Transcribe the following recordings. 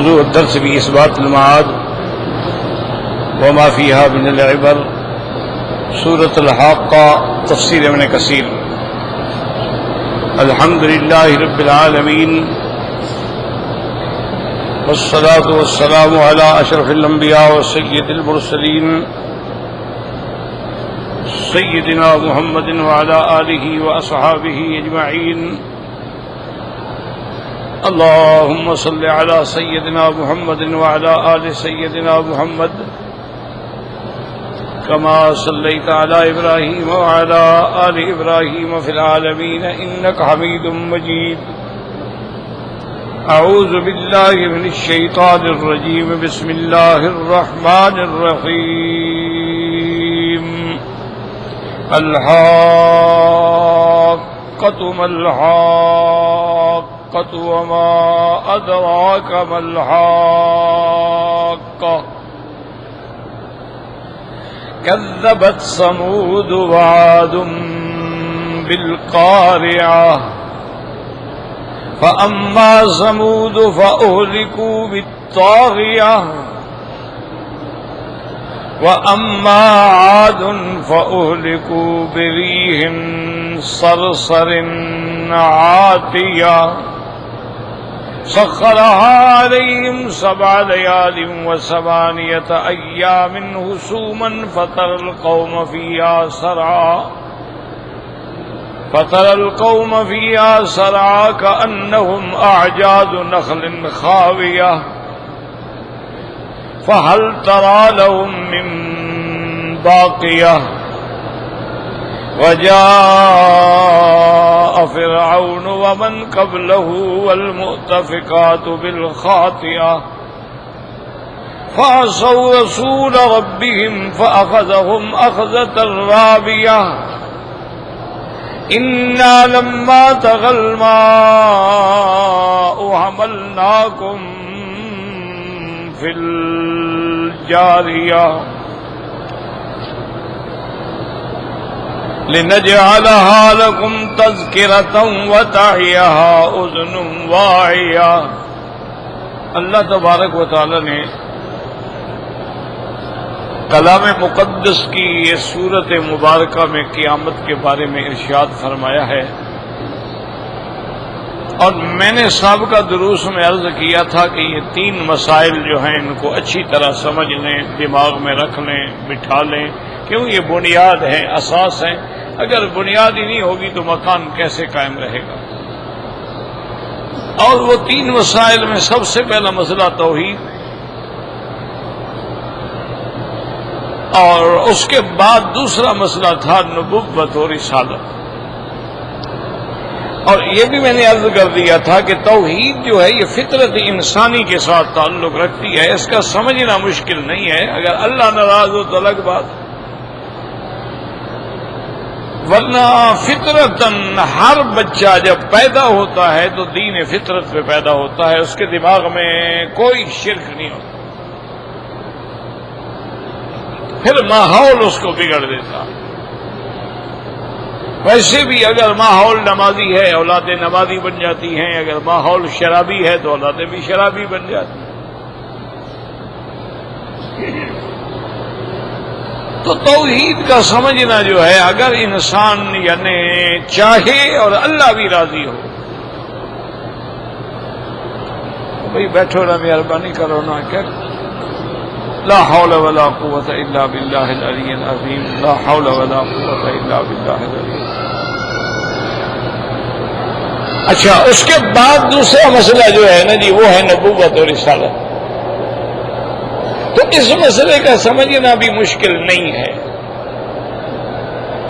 موضوع الدرس بإثبات المعاد وما فيها من العبر، سورة الحاقہ، تفسیر ابن کثیر۔ الحمد للہ رب العالمین، والصلاة والسلام على اشرف الانبیاء وسید المرسلین سیدنا محمد وعلى آلہ واصحابہ اجمعین۔ اللهم صل على سيدنا محمد وعلى آل سيدنا محمد كما صليت على إبراهيم وعلى آل إبراهيم في العالمين إنك حميد مجيد۔ أعوذ بالله من الشيطان الرجيم، بسم الله الرحمن الرحيم۔ الحاقة ما الحاقة وما أدراك ما الحاقة، كذبت ثمود وعاد بالقارعة، فأما ثمود فأهلكوا بالطاغية، وأما عاد فأهلكوا بريح صرصر عاتية سخرها عليهم 7 ليال و8 أيام حسوما فترى القوم فيها سرعى كأنهم أعجاز نخل خاوية، فهل ترى لهم من باقية، وجاء فرعون ومن قبله والمؤتفكات بالخاطئة، فعصوا رسول ربهم فأخذهم أخذة رابية، إنا لما طغى الماء حملناكم في الجارية لنجعلها لكم تذکرة وتعیها اذن واعیہ۔ اللہ تبارک و تعالی نے کلام مقدس کی یہ سورت مبارکہ میں قیامت کے بارے میں ارشاد فرمایا ہے، اور میں نے سابقہ دروس میں عرض کیا تھا کہ یہ 3 مسائل جو ہیں ان کو اچھی طرح سمجھ لیں، دماغ میں رکھ لیں، بٹھا لیں، کیوں یہ بنیاد ہے، اساس ہے۔ اگر بنیاد ہی نہیں ہوگی تو مکان کیسے قائم رہے گا؟ اور وہ 3 مسائل میں سب سے پہلا مسئلہ توحید، اور اس کے بعد دوسرا مسئلہ تھا نبوت و رسالت۔ اور یہ بھی میں نے عرض کر دیا تھا کہ توحید جو ہے یہ فطرت انسانی کے ساتھ تعلق رکھتی ہے، اس کا سمجھنا مشکل نہیں ہے۔ اگر اللہ ناراض ہو تو الگ بات، ورنہ فطرتاً ہر بچہ جب پیدا ہوتا ہے تو دین فطرت پہ پیدا ہوتا ہے، اس کے دماغ میں کوئی شرک نہیں ہوتا، پھر ماحول اس کو بگڑ دیتا۔ ویسے بھی اگر ماحول نمازی ہے اولادیں نمازی بن جاتی ہیں، اگر ماحول شرابی ہے تو اولادیں بھی شرابی بن جاتی ہیں۔ تو توحید کا سمجھنا جو ہے، اگر انسان یعنی چاہے اور اللہ بھی راضی ہو، بھئی بیٹھو نا، مہربانی کرو نا، کہ لا حول ولا قوت الا باللہ العلی العظیم، لا حول ولا قوت الا باللہ العلی۔ اچھا، اس کے بعد دوسرا مسئلہ جو ہے نا جی، وہ ہے نبوت اور رسالت۔ تو اس مسئلے کا سمجھنا بھی مشکل نہیں ہے،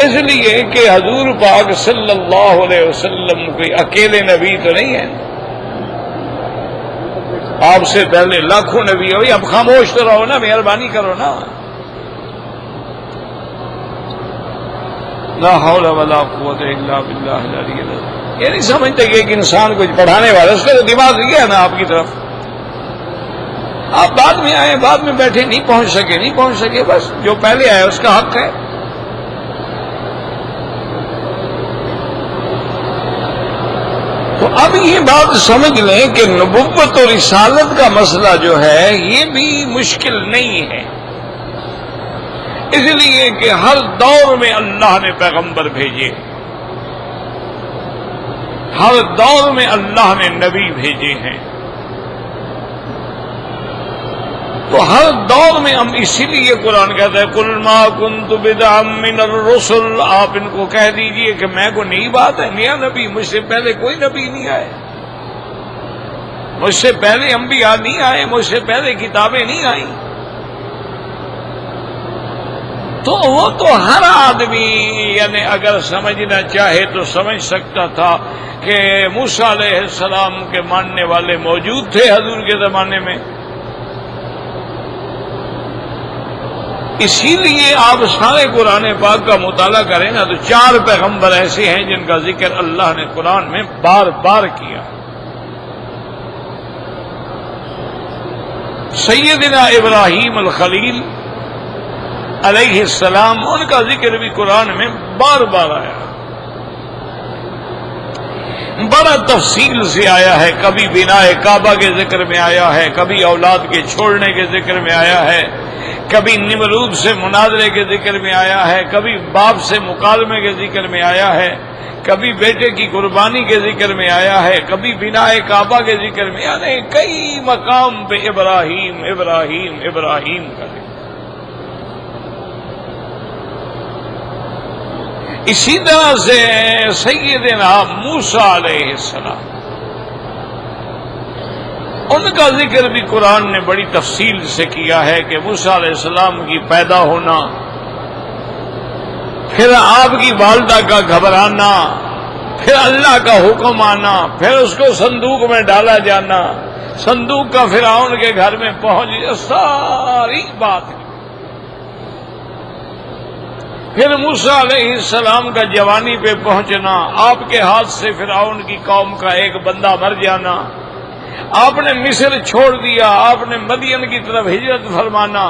اس لیے کہ حضور پاک صلی اللہ علیہ وسلم کوئی اکیلے نبی تو نہیں ہے، آپ سے پہلے لاکھوں نبی ہوئی۔ اب خاموش تو رہو نا، مہربانی کرو نا۔ لا حول ولا قوت الا باللہ العلی العظیم۔ یہ نہیں سمجھتے کہ ایک انسان کچھ پڑھانے والا، اس کا تو دماغ گیا نا آپ کی طرف، آپ بعد میں آئے، بعد میں بیٹھے، نہیں پہنچ سکے، بس جو پہلے آیا اس کا حق ہے۔ تو اب یہ بات سمجھ لیں کہ نبوت اور رسالت کا مسئلہ جو ہے یہ بھی مشکل نہیں ہے، اس لیے کہ ہر دور میں اللہ نے پیغمبر بھیجے، ہر دور میں اللہ نے نبی بھیجے ہیں، تو ہر دور میں ہم اسی لیے قرآن کہتا ہے قُلْ مَا كُنْتُ بِدْعًا مِّنَ الرُّسُلِ، آپ ان کو کہہ دیجئے کہ میں کو نئی بات ہے، نیا نبی، مجھ سے پہلے کوئی نبی نہیں آئے، مجھ سے پہلے انبیاء نہیں آئے، مجھ سے پہلے کتابیں نہیں آئیں، تو وہ تو ہر آدمی یعنی اگر سمجھنا چاہے تو سمجھ سکتا تھا کہ موسیٰ علیہ السلام کے ماننے والے موجود تھے حضور کے زمانے میں، اسی لیے آپ سارے قرآن پاک کا مطالعہ کریں نا تو 4 پیغمبر ایسے ہیں جن کا ذکر اللہ نے قرآن میں بار بار کیا۔ سیدنا ابراہیم الخلیل علیہ السلام، ان کا ذکر بھی قرآن میں بار بار آیا، بڑا تفصیل سے آیا ہے، کبھی بناء کعبہ کے ذکر میں آیا ہے، کبھی اولاد کے چھوڑنے کے ذکر میں آیا ہے، کبھی نمرود سے مناظرے کے ذکر میں آیا ہے، کبھی باپ سے مکالمے کے ذکر میں آیا ہے، کبھی بیٹے کی قربانی کے ذکر میں آیا ہے، کبھی بناء کعبہ کے ذکر میں، یعنی کئی مقام پہ ابراہیم ابراہیم ابراہیم کا ذکر۔ اسی طرح سے سیدنا موسیٰ علیہ السلام، ان کا ذکر بھی قرآن نے بڑی تفصیل سے کیا ہے کہ موسیٰ علیہ السلام کی پیدا ہونا، پھر آپ کی والدہ کا گھبرانا، پھر اللہ کا حکم آنا، پھر اس کو صندوق میں ڈالا جانا، صندوق کا فرعون کے گھر میں پہنچ، ساری بات ہے۔ پھر موسیٰ علیہ السلام کا جوانی پہ پہنچنا، آپ کے ہاتھ سے فرعون کی قوم کا ایک بندہ مر جانا، آپ نے مصر چھوڑ دیا، آپ نے مدین کی طرف ہجرت فرمانا،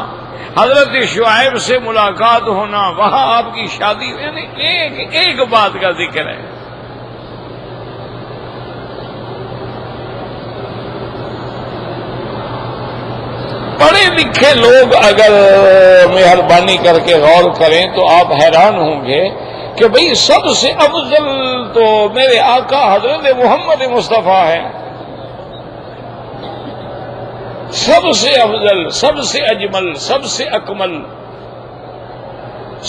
حضرت شعیب سے ملاقات ہونا، وہاں آپ کی شادی، یعنی ایک ایک بات کا ذکر ہے۔ پڑھے لکھے لوگ اگر مہربانی کر کے غور کریں تو آپ حیران ہوں گے کہ بھئی سب سے افضل تو میرے آقا حضرت محمد مصطفیٰ ہے، سب سے افضل، سب سے اجمل، سب سے اکمل،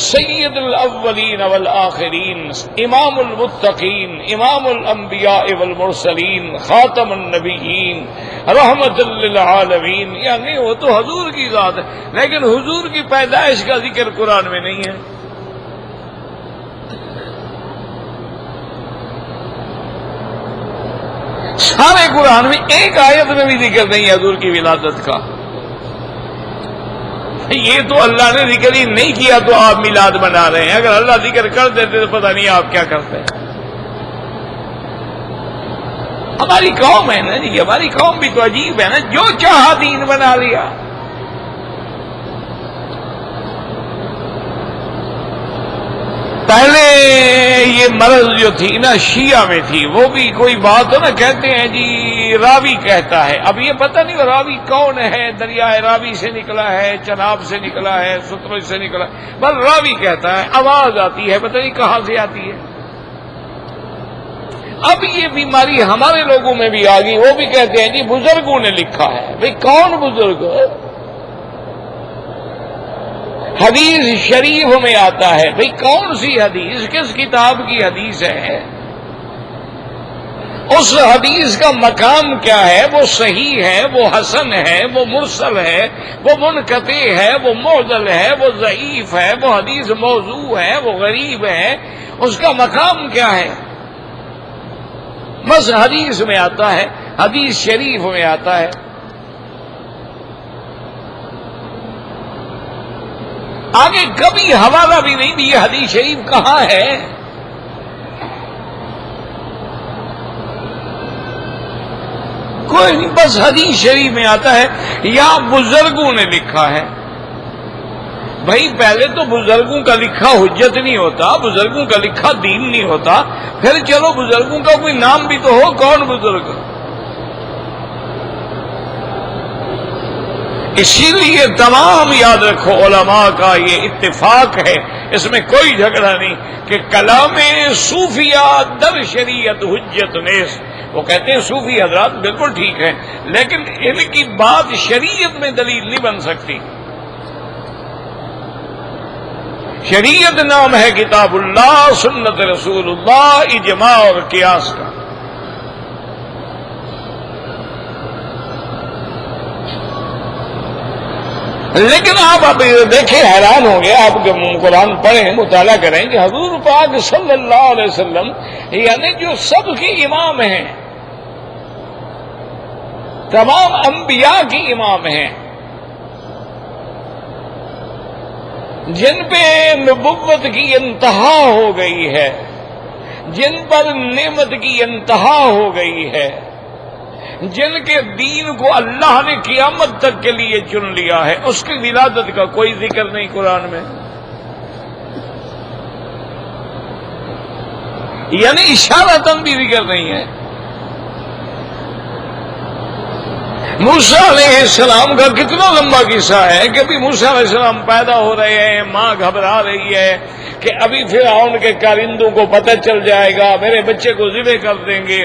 سید الاولین والآخرین، امام المتقین، امام الانبیاء والمرسلین، خاتم النبیین، رحمت للعالمین، یعنی وہ تو حضور کی ذات ہے، لیکن حضور کی پیدائش کا ذکر قرآن میں نہیں ہے۔ سارے قرآن میں ایک آیت میں بھی ذکر نہیں ہے حضور کی ولادت کا۔ یہ تو اللہ نے ذکر ہی نہیں کیا تو آپ میلاد منا رہے ہیں، اگر اللہ ذکر کر دیتے تو پتہ نہیں آپ کیا کرتے ہیں۔ ہماری قوم ہے نا جی، ہماری قوم بھی تو عجیب ہے نا، جو چاہا دین بنا لیا۔ پہلے یہ مرض جو تھی نا شیعہ میں تھی، وہ بھی کوئی بات ہو نا کہتے ہیں جی راوی کہتا ہے، اب یہ پتہ نہیں وہ راوی کون ہے، دریائے راوی سے نکلا ہے، چناب سے نکلا ہے، ستلج سے نکلا ہے، بس راوی کہتا ہے، آواز آتی ہے، پتہ نہیں کہاں سے آتی ہے۔ اب یہ بیماری ہمارے لوگوں میں بھی آ گئی، وہ بھی کہتے ہیں جی بزرگوں نے لکھا ہے۔ بھئی کون بزرگ؟ حدیث شریف میں آتا ہے، بھئی کون سی حدیث، کس کتاب کی حدیث ہے، اس حدیث کا مقام کیا ہے، وہ صحیح ہے، وہ حسن ہے، وہ مرسل ہے، وہ منقطع ہے، وہ معضل ہے، وہ ضعیف ہے، وہ حدیث موضوع ہے، وہ غریب ہے، اس کا مقام کیا ہے؟ بس حدیث میں آتا ہے، حدیث شریف میں آتا ہے۔ آگے کبھی حوالہ بھی نہیں دی حدیث شریف کہاں ہے۔ کوئی نہیں، بس حدیث شریف میں آتا ہے یا بزرگوں نے لکھا ہے بھائی پہلے تو بزرگوں کا لکھا حجت نہیں ہوتا، بزرگوں کا لکھا دین نہیں ہوتا، پھر چلو بزرگوں کا کوئی نام بھی تو ہو، کون بزرگ؟ اسی لیے تمام یاد رکھو علماء کا یہ اتفاق ہے، اس میں کوئی جھگڑا نہیں کہ کلام صوفیہ در شریعت حجت نیس، وہ کہتے ہیں صوفی حضرات بالکل ٹھیک ہے، لیکن ان کی بات شریعت میں دلیل نہیں بن سکتی۔ شریعت نام ہے کتاب اللہ، سنت رسول اللہ، اجماع اور قیاس کا۔ لیکن آپ اب دیکھیں حیران ہوں گے، آپ قرآن پڑھیں مطالعہ کریں کہ حضور پاک صلی اللہ علیہ وسلم یعنی جو سب کی امام ہیں، تمام انبیاء کی امام ہیں، جن پہ نبوت کی انتہا ہو گئی ہے، جن پر نعمت کی انتہا ہو گئی ہے، جن کے دین کو اللہ نے قیامت تک کے لیے چن لیا ہے، اس کی ولادت کا کوئی ذکر نہیں قرآن میں، یعنی اشارتاً بھی ذکر نہیں ہے۔ موسیٰ علیہ السلام کا کتنا لمبا قصہ ہے کہ ابھی موسیٰ علیہ السلام پیدا ہو رہے ہیں، ماں گھبرا رہی ہے کہ ابھی فرعون کے کارندوں کو پتہ چل جائے گا، میرے بچے کو ذبح کر دیں گے،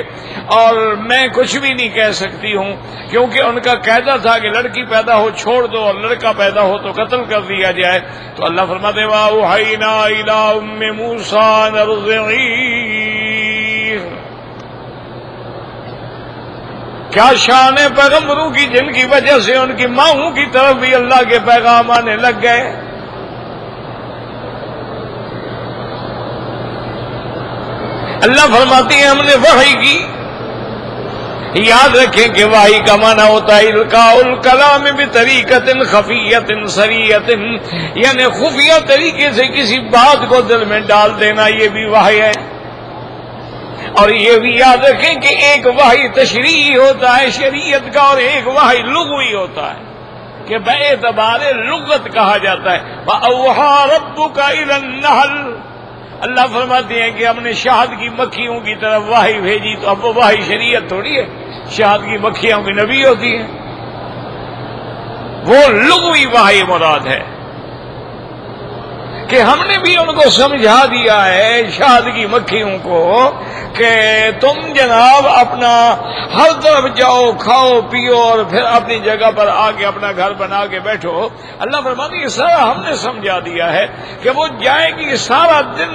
اور میں کچھ بھی نہیں کہہ سکتی ہوں کیونکہ ان کا قاعدہ تھا کہ لڑکی پیدا ہو چھوڑ دو اور لڑکا پیدا ہو تو قتل کر دیا جائے۔ تو اللہ فرماتے ہیں وَأَوْحَيْنَا إِلَىٰ أُمِّ مُوسَىٰ أَنْ أَرْضِعِيهِ، کیا شان ہے پیغمبروں کی جن کی وجہ سے ان کی ماؤں کی طرف بھی اللہ کے پیغام آنے لگ گئے۔ اللہ فرماتی ہے ہم نے وحی کی۔ یاد رکھیں کہ وحی کا معنی ہوتا ہے القاء الکلام بطریقۃ خفیۃ سریۃ، یعنی خفیہ طریقے سے کسی بات کو دل میں ڈال دینا، یہ بھی وحی ہے۔ اور یہ بھی یاد رکھیں کہ ایک وحی تشریعی ہوتا ہے شریعت کا، اور ایک وحی لغوی ہوتا ہے کہ بے اعتبار لغت کہا جاتا ہے۔ وَأَوْحَىٰ رَبُّكَ إِلَى النَّحْلِ، اللہ فرماتے ہیں کہ ہم نے شہد کی مکھیوں کی طرف وحی بھیجی، تو اب وہ وحی شریعت تھوڑی ہے، شہد کی مکھیوں کی نبی ہوتی ہیں، وہ لغوی وحی مراد ہے کہ ہم نے بھی ان کو سمجھا دیا ہے شہد کی مکھیوں کو کہ تم جناب اپنا ہر طرف جاؤ، کھاؤ پیو اور پھر اپنی جگہ پر آ کے اپنا گھر بنا کے بیٹھو۔ اللہ فرماتے ہیں یہ سارا ہم نے سمجھا دیا ہے کہ وہ جائے گی سارا دن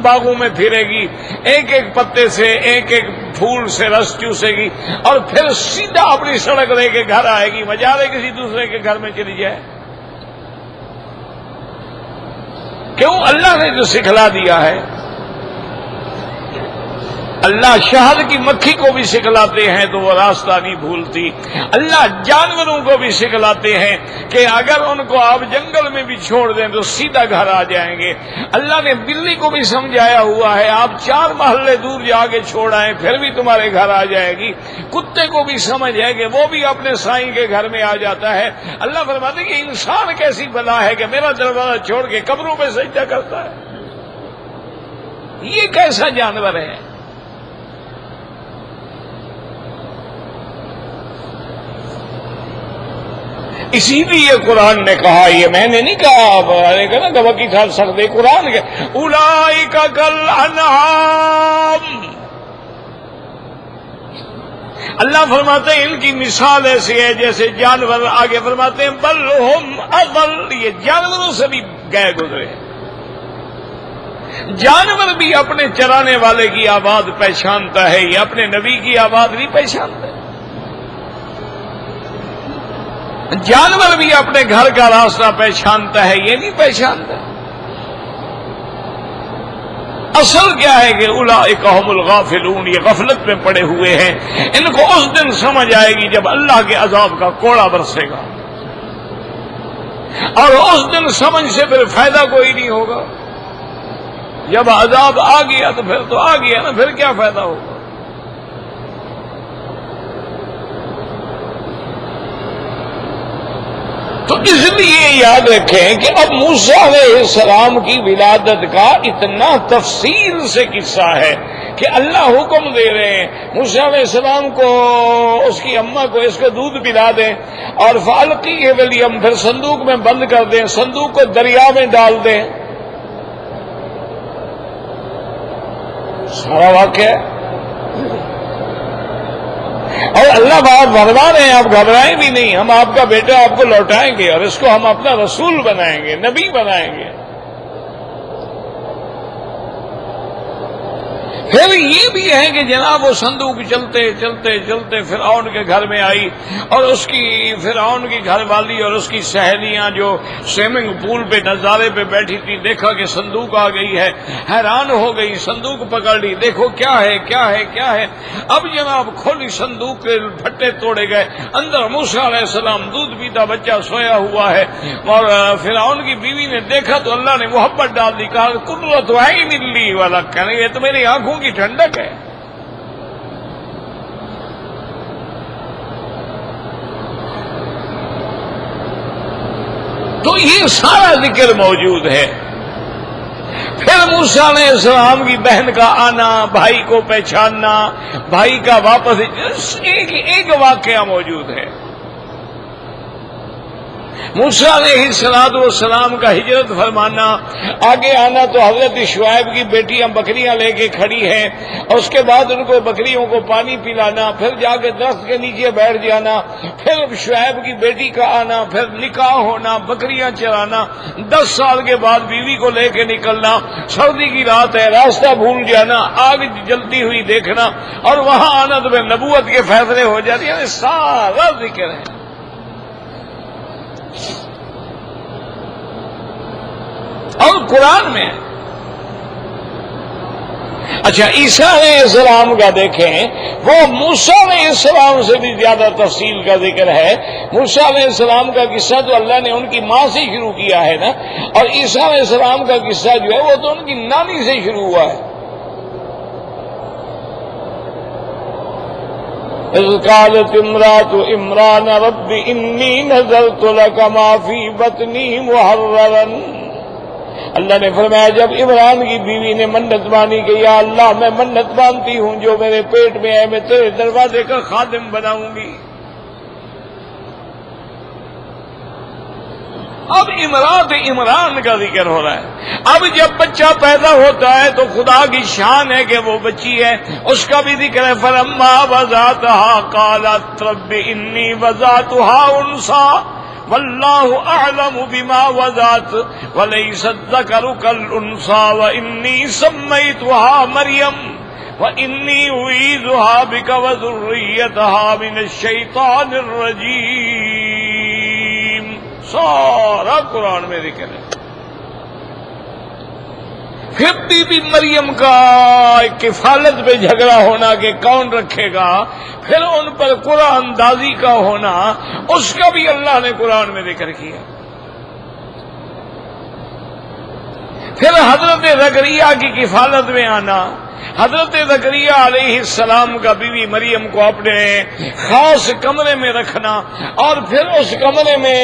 باغوں میں پھرے گی، ایک ایک پتے سے ایک ایک پھول سے رس چوسے گی، اور پھر سیدھا اپنی سڑک لے کے گھر آئے گی، مجال ہے کسی دوسرے کے گھر میں چلی جائے۔ کیوں؟ اللہ نے جو سکھلا دیا ہے۔ اللہ شہد کی مکھی کو بھی سکھلاتے ہیں تو وہ راستہ نہیں بھولتی، اللہ جانوروں کو بھی سکھلاتے ہیں کہ اگر ان کو آپ جنگل میں بھی چھوڑ دیں تو سیدھا گھر آ جائیں گے۔ اللہ نے بلی کو بھی سمجھایا ہوا ہے آپ 4 محلے دور جا کے چھوڑ آئیں پھر بھی تمہارے گھر آ جائے گی۔ کتے کو بھی سمجھ ہے کہ وہ بھی اپنے سائیں کے گھر میں آ جاتا ہے۔ اللہ فرماتے ہیں کہ انسان کیسی بلا ہے کہ میرا دروازہ چھوڑ کے قبروں پہ سجدہ کرتا ہے، یہ کیسا جانور ہے؟ اسی لیے قرآن نے کہا، یہ میں نے نہیں کہا، میں نے کہا نا گواکی صاحب سردے قرآن کے اولئک کالانعام، اللہ فرماتے ہیں ان کی مثال ایسی ہے جیسے جانور، آگے فرماتے ہیں بل ہم اضل، یہ جانوروں سے بھی گئے گزرے۔ جانور بھی اپنے چرانے والے کی آواز پہچانتا ہے، یہ اپنے نبی کی آواز نہیں پہچانتا۔ جانور بھی اپنے گھر کا راستہ پہچانتا ہے، یہ نہیں پہچانتا۔ اصل کیا ہے کہ اولئک هم الغافلون، یہ غفلت میں پڑے ہوئے ہیں، ان کو اس دن سمجھ آئے گی جب اللہ کے عذاب کا کوڑا برسے گا، اور اس دن سمجھ سے پھر فائدہ کوئی نہیں ہوگا۔ جب عذاب آ گیا تو پھر تو آ گیا نا، پھر کیا فائدہ ہوگا؟ تو اس لیے یاد رکھیں کہ اب موسیٰ علیہ السلام کی ولادت کا اتنا تفصیل سے قصہ ہے کہ اللہ حکم دے رہے ہیں موسیٰ علیہ السلام کو اس کی اماں کو اس کا دودھ پلا دیں اور فالقیہ فی الیم، پھر صندوق میں بند کر دیں، صندوق کو دریا میں ڈال دیں. سارا واقعہ اور اللہ بات فرما رہے ہیں آپ گھبرائیں بھی نہیں، ہم آپ کا بیٹا آپ کو لوٹائیں گے اور اس کو ہم اپنا رسول بنائیں گے، نبی بنائیں گے. پھر یہ بھی ہے کہ جناب وہ صندوق چلتے چلتے چلتے فرعون کے گھر میں آئی اور اس کی فرعون کی گھر والی اور اس کی سہیلیاں جو سوئمنگ پول پہ نظارے پہ بیٹھی تھی، دیکھا کہ صندوق آ گئی ہے، حیران ہو گئی، صندوق پکڑ لی، دیکھو کیا ہے کیا ہے کیا ہے. اب جناب کھولی صندوق کے پھٹے توڑے گئے، اندر موسیٰ علیہ السلام دودھ پیتا بچہ سویا ہوا ہے. اور فرعون کی بیوی نے دیکھا تو اللہ نے محبت ڈال دی، کہا قرۃ عین لی ولک، کہنے یہ تو میری آنکھوں کی ٹھنڈک ہے. تو یہ سارا ذکر موجود ہے. پھر موسیٰ علیہ السلام کی بہن کا آنا، بھائی کو پہچاننا، بھائی کا واپس، ایک واقعہ موجود ہے. موسیٰ علیہ السلام کا ہجرت فرمانا، آگے آنا تو حضرت شعیب کی بیٹیاں بکریاں لے کے کھڑی ہیں، اور اس کے بعد ان کو بکریوں کو پانی پلانا، پھر جا کے درخت کے نیچے بیٹھ جانا، پھر شعیب کی بیٹی کا آنا، پھر نکاح ہونا، بکریاں چرانا، 10 سال کے بعد بیوی کو لے کے نکلنا، سردی کی رات ہے راستہ بھول جانا، آگ جلتی ہوئی دیکھنا، اور وہاں آنا تو پھر نبوت کے فیصلے ہو جاتے ہیں. سارا ذکر ہے. اور قرآن میں اچھا عیسیٰ علیہ السلام کا دیکھیں، وہ موسیٰ علیہ السلام سے بھی زیادہ تفصیل کا ذکر ہے. موسیٰ علیہ السلام کا قصہ تو اللہ نے ان کی ماں سے شروع کیا ہے نا، اور عیسیٰ علیہ السلام کا قصہ جو ہے وہ تو ان کی نانی سے شروع ہوا ہے. اذ قالت امرأة عمران رب انی نذرت لك ما فی بطنی محررا. اللہ نے فرمایا جب عمران کی بیوی نے منت مانی کہ یا اللہ میں منت مانتی ہوں جو میرے پیٹ میں ہے میں تیرے دروازے کا خادم بناؤں گی. اب عمران کا ذکر ہو رہا ہے. اب جب بچہ پیدا ہوتا ہے تو خدا کی شان ہے کہ وہ بچی ہے، اس کا بھی ذکر ہے. فلما وضعتها قالت رب انی وضعتها انثى واللہ اعلم بما وضعت وليس الذکر كالانثى وانی سمیتها مریم وانی اعیذها بک وذریتها من الشیطان الرجیم. سارا قرآن میں ذکر ہے. پھر بی مریم کا کفالت پہ جھگڑا ہونا کہ کون رکھے گا، پھر ان پر قرآن اندازی کا ہونا، اس کا بھی اللہ نے قرآن میں ذکر کیا. پھر حضرت زکریا کی کفالت میں آنا، حضرت زکریا علیہ السلام کا بیوی مریم کو اپنے خاص کمرے میں رکھنا، اور پھر اس کمرے میں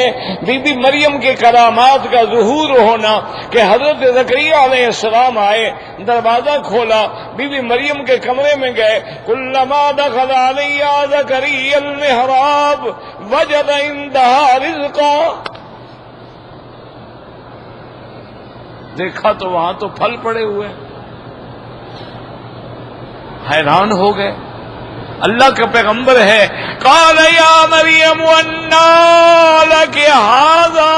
بی بی مریم کے کرامات کا ظہور ہونا کہ حضرت زکریا علیہ السلام آئے، دروازہ کھولا، بی بی مریم کے کمرے میں گئے. کلما دخل علی زکریا المحراب وجد عندها رزقا. دیکھا تو وہاں تو پھل پڑے ہوئے، حیران ہو گئے. اللہ کا پیغمبر ہے. قال یا مریم انا لک ھذا.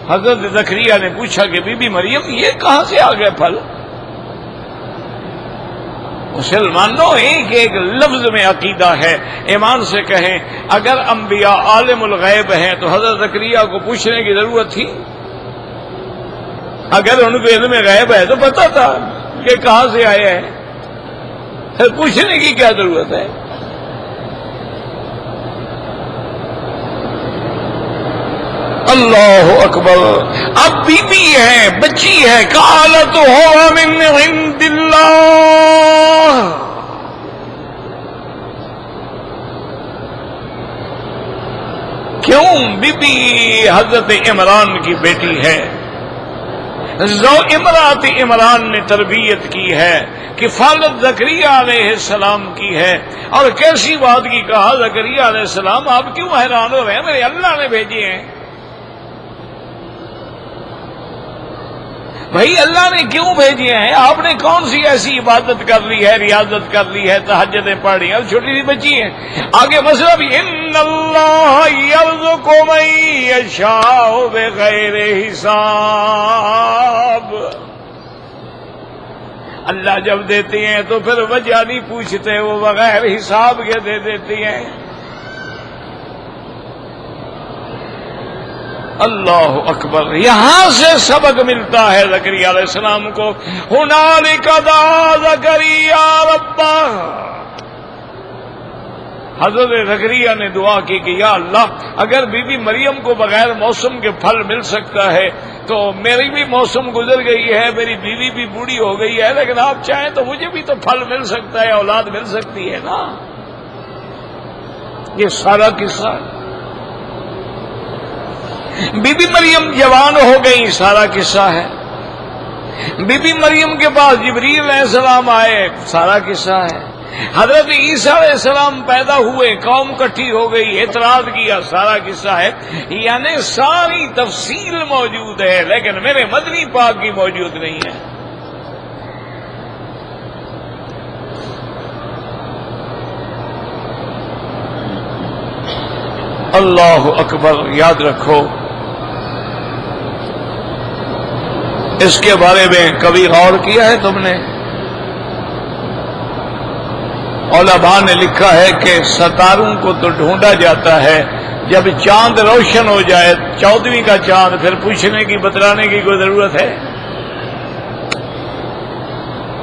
حضرت زکریا نے پوچھا کہ بی بی مریم یہ کہاں سے آ گئے پھل؟ مسلمانوں ایک لفظ میں عقیدہ ہے، ایمان سے کہیں اگر انبیاء عالم الغیب ہیں تو حضرت زکریا کو پوچھنے کی ضرورت تھی؟ اگر ان کو علم غیب ہے تو پتا تھا کہ کہاں سے آئے ہیں، پھر پوچھنے کی کیا ضرورت ہے؟ اللہ اکبر. اب بیوی ہے، بچی ہے. قالت هو من عند اللہ. کیوں؟ بی بی حضرت عمران کی بیٹی ہے، امرات عمران نے تربیت کی ہے، کفالت زکریا علیہ السلام کی ہے۔ اور کیسی بات کی کہا زکریا علیہ السلام آپ کیوں حیران ہو رہے ہیں؟ میرے اللہ نے بھیجے ہیں۔ بھائی اللہ نے کیوں بھیجے ہیں؟ آپ نے کون سی ایسی عبادت کر لی ہے، ریاضت کر لی ہے، تہجدیں پڑھ لی ہیں؟ چھوٹی سی بچی ہے، آگے مسئلہ بھی ان اللہ یرزق من یشاء بغیر حساب۔ اللہ جب دیتے ہیں تو پھر وجہ نہیں پوچھتے، وہ بغیر حساب کے دے دیتی ہیں۔ اللہ اکبر۔ یہاں سے سبق ملتا ہے زکریا علیہ السلام کو، ہنالک دعا زکریا ربہ۔ حضرت زکریا نے دعا کی کہ یا اللہ اگر بی بی مریم کو بغیر موسم کے پھل مل سکتا ہے تو میری بھی موسم گزر گئی ہے، میری بیوی بھی بوڑھی ہو گئی ہے، لیکن آپ چاہیں تو مجھے بھی تو پھل مل سکتا ہے، اولاد مل سکتی ہے نا۔ یہ سارا قصہ بی بی مریم جوان ہو گئی، سارا قصہ ہے۔ بی بی مریم کے پاس جبریل علیہ السلام آئے، سارا قصہ ہے۔ حضرت عیسیٰ علیہ السلام پیدا ہوئے، قوم اکٹھی ہو گئی، اعتراض کیا، سارا قصہ ہے۔ یعنی ساری تفصیل موجود ہے، لیکن میرے مدنی پاک کی موجود نہیں ہے۔ اللہ اکبر۔ یاد رکھو اس کے بارے میں کبھی غور کیا ہے تم نے؟ علماء نے لکھا ہے کہ ستاروں کو تو ڈھونڈا جاتا ہے، جب چاند روشن ہو جائے 14ویں کا چاند، پھر پوچھنے کی بتلانے کی کوئی ضرورت ہے؟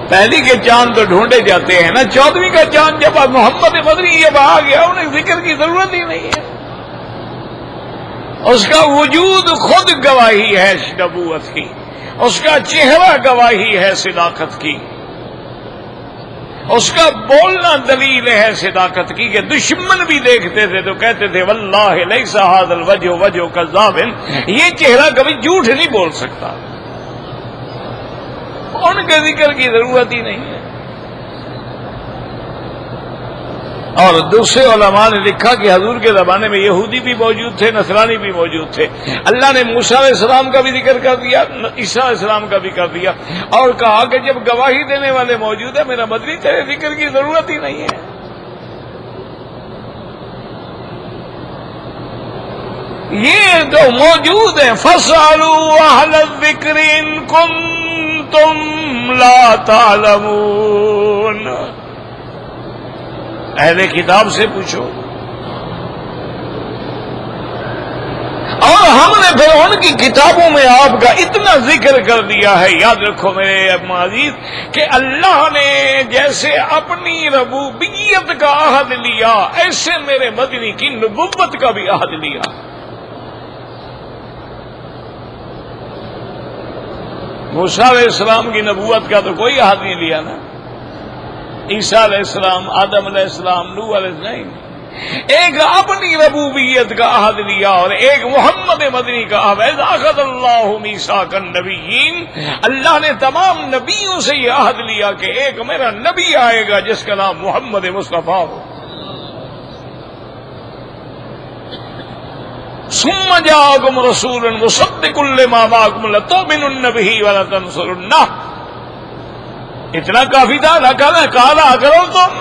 پہلی کے چاند تو ڈھونڈے جاتے ہیں نا، 14ویں کا چاند جب محمد مدنی جب آ گیا انہیں ذکر کی ضرورت ہی نہیں ہے۔ اس کا وجود خود گواہی ہے نبوت کی، اس کا چہرہ گواہی ہے صداقت کی، اس کا بولنا دلیل ہے صداقت کی، کہ دشمن بھی دیکھتے تھے تو کہتے تھے واللہ لیس ھذا الوجہ وجہ کذاب، یہ چہرہ کبھی جھوٹ نہیں بول سکتا۔ ان کے ذکر کی ضرورت ہی نہیں ہے۔ اور دوسرے علماء نے لکھا کہ حضور کے زمانے میں یہودی بھی موجود تھے، نصرانی بھی موجود تھے۔ اللہ نے موسیٰ علیہ السلام کا بھی ذکر کر دیا، عیسیٰ علیہ السلام کا بھی کر دیا، اور کہا کہ جب گواہی دینے والے موجود ہیں میرا مدنی تیرے ذکر کی ضرورت ہی نہیں ہے۔ یہ تو موجود ہیں، فَاسْأَلُوا أَهْلَ الذِّكْرِ إِن كُنتُمْ لَا تَعْلَمُونَ، اہل کتاب سے پوچھو۔ اور ہم نے پھر ان کی کتابوں میں آپ کا اتنا ذکر کر دیا ہے، یاد رکھو میرے عزیز، کہ اللہ نے جیسے اپنی ربوبیت کا عہد لیا، ایسے میرے مدنی کی نبوت کا بھی عہد لیا۔ موسیٰ علیہ السلام کی نبوت کا تو کوئی عہد نہیں لیا نا، عیسیٰ علیہ السلام، آدم علیہ السلام، نوح علیہ السلام، ایک اپنی ربوبیت کا عہد لیا اور ایک محمد مدنی کا عہد۔ اذ اخذ اللہ میثاق النبیین، اللہ نے تمام نبیوں سے یہ عہد لیا کہ ایک میرا نبی آئے گا جس کا نام محمد مصطفیٰ ہو۔ ثم جاءکم رسول مصدق لما معکم لتؤمنن به ولتنصرنہ، اتنا کافی تھا نہ کہا کرو تم۔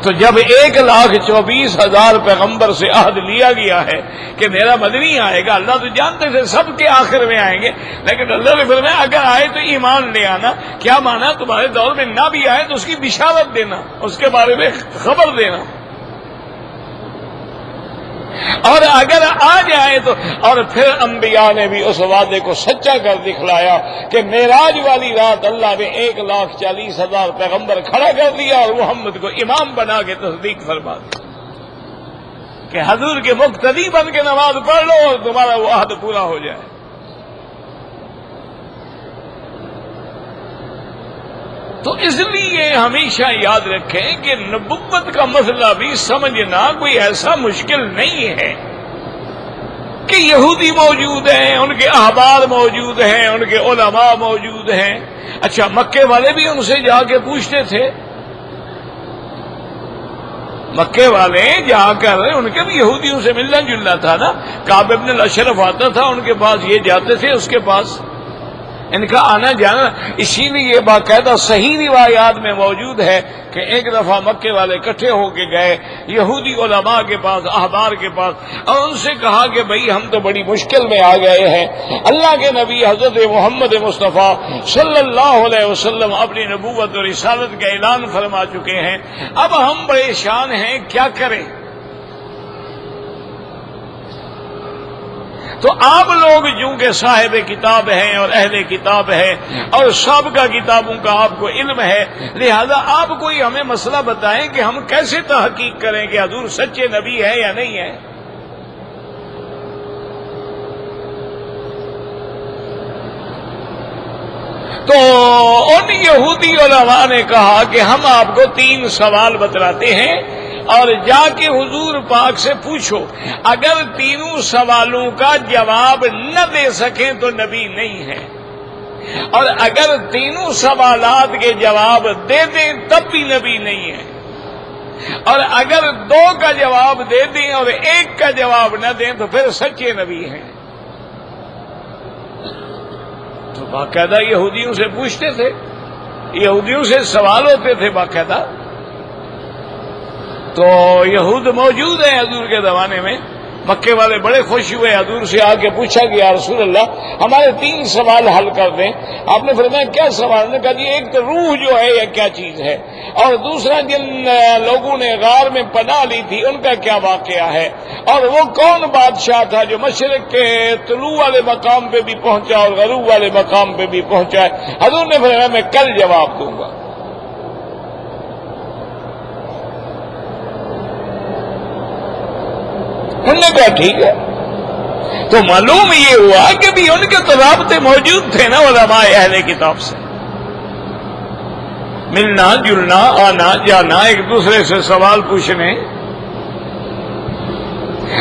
تو جب 1,24,000 پیغمبر سے عہد لیا گیا ہے کہ میرا مدنی آئے گا، اللہ تو جانتے تھے سب کے آخر میں آئیں گے، لیکن اللہ نے فرمایا اگر آئے تو ایمان لے آنا۔ کیا مانا؟ تمہارے دور میں نہ بھی آئے تو اس کی بشارت دینا، اس کے بارے میں خبر دینا، اور اگر آ جائے تو۔ اور پھر انبیاء نے بھی اس وعدے کو سچا کر دکھلایا کہ معراج والی رات اللہ نے 1,40,000 پیغمبر کھڑا کر دیا اور محمد کو امام بنا کے تصدیق فرما دی کہ حضور کے مقتدی بن کے نماز پڑھ لو اور تمہارا وہ عہد پورا ہو جائے۔ تو اس لیے ہمیشہ یاد رکھیں کہ نبوت کا مسئلہ بھی سمجھنا کوئی ایسا مشکل نہیں ہے کہ یہودی موجود ہیں، ان کے احبار موجود ہیں، ان کے علماء موجود ہیں۔ اچھا، مکے والے بھی ان سے جا کے پوچھتے تھے، مکے والے جا کر ان کے بھی یہودیوں سے ملنا جلنا تھا نا۔ کعب ابن الاشرف آتا تھا ان کے پاس، یہ جاتے تھے اس کے پاس، ان کا آنا جانا۔ اسی لیے باقاعدہ صحیح روایات میں موجود ہے کہ ایک دفعہ مکے والے اکٹھے ہو کے گئے یہودی علماء کے پاس، احبار کے پاس، اور ان سے کہا کہ بھئی ہم تو بڑی مشکل میں آ گئے ہیں، اللہ کے نبی حضرت محمد مصطفیٰ صلی اللہ علیہ وسلم اپنی نبوت اور رسالت کا اعلان فرما چکے ہیں، اب ہم پریشان ہیں، کیا کریں؟ تو آپ لوگ چونکہ صاحب کتاب ہیں اور اہل کتاب ہیں اور سابقہ کتابوں کا آپ کو علم ہے، لہذا آپ کوئی ہمیں مسئلہ بتائیں کہ ہم کیسے تحقیق کریں کہ حضور سچے نبی ہے یا نہیں ہے۔ تو ان یہودی علماء نے کہا کہ ہم آپ کو 3 سوال بتلاتے ہیں اور جا کے حضور پاک سے پوچھو، اگر تینوں سوالوں کا جواب نہ دے سکیں تو نبی نہیں ہے، اور اگر تینوں سوالات کے جواب دے دیں تب بھی نبی نہیں ہے، اور اگر 2 کا جواب دے دیں اور 1 کا جواب نہ دیں تو پھر سچے نبی ہیں۔ تو باقاعدہ یہودیوں سے پوچھتے تھے، یہودیوں سے سوال ہوتے تھے باقاعدہ۔ تو یہود موجود ہیں حضور کے زمانے میں، مکے والے بڑے خوش ہوئے، حضور سے آ کے پوچھا کہ یا رسول اللہ ہمارے 3 سوال حل کر دیں۔ آپ نے فرمایا کیا سوال؟ نے کہا جی ایک تو روح جو ہے یہ کیا چیز ہے، اور دوسرا جن لوگوں نے غار میں پناہ لی تھی ان کا کیا واقعہ ہے، اور وہ کون بادشاہ تھا جو مشرق کے طلوع والے مقام پہ بھی پہنچا اور غروب والے مقام پہ بھی پہنچا ہے۔ حضور نے فرمایا میں کل جواب دوں گا۔ انہوں نے کہا ٹھیک ہے۔ تو معلوم یہ ہوا کہ بھی ان کے تو رابطے موجود تھے نا علماء اہل کتاب سے، ملنا جلنا، آنا جانا، ایک دوسرے سے سوال پوچھنے۔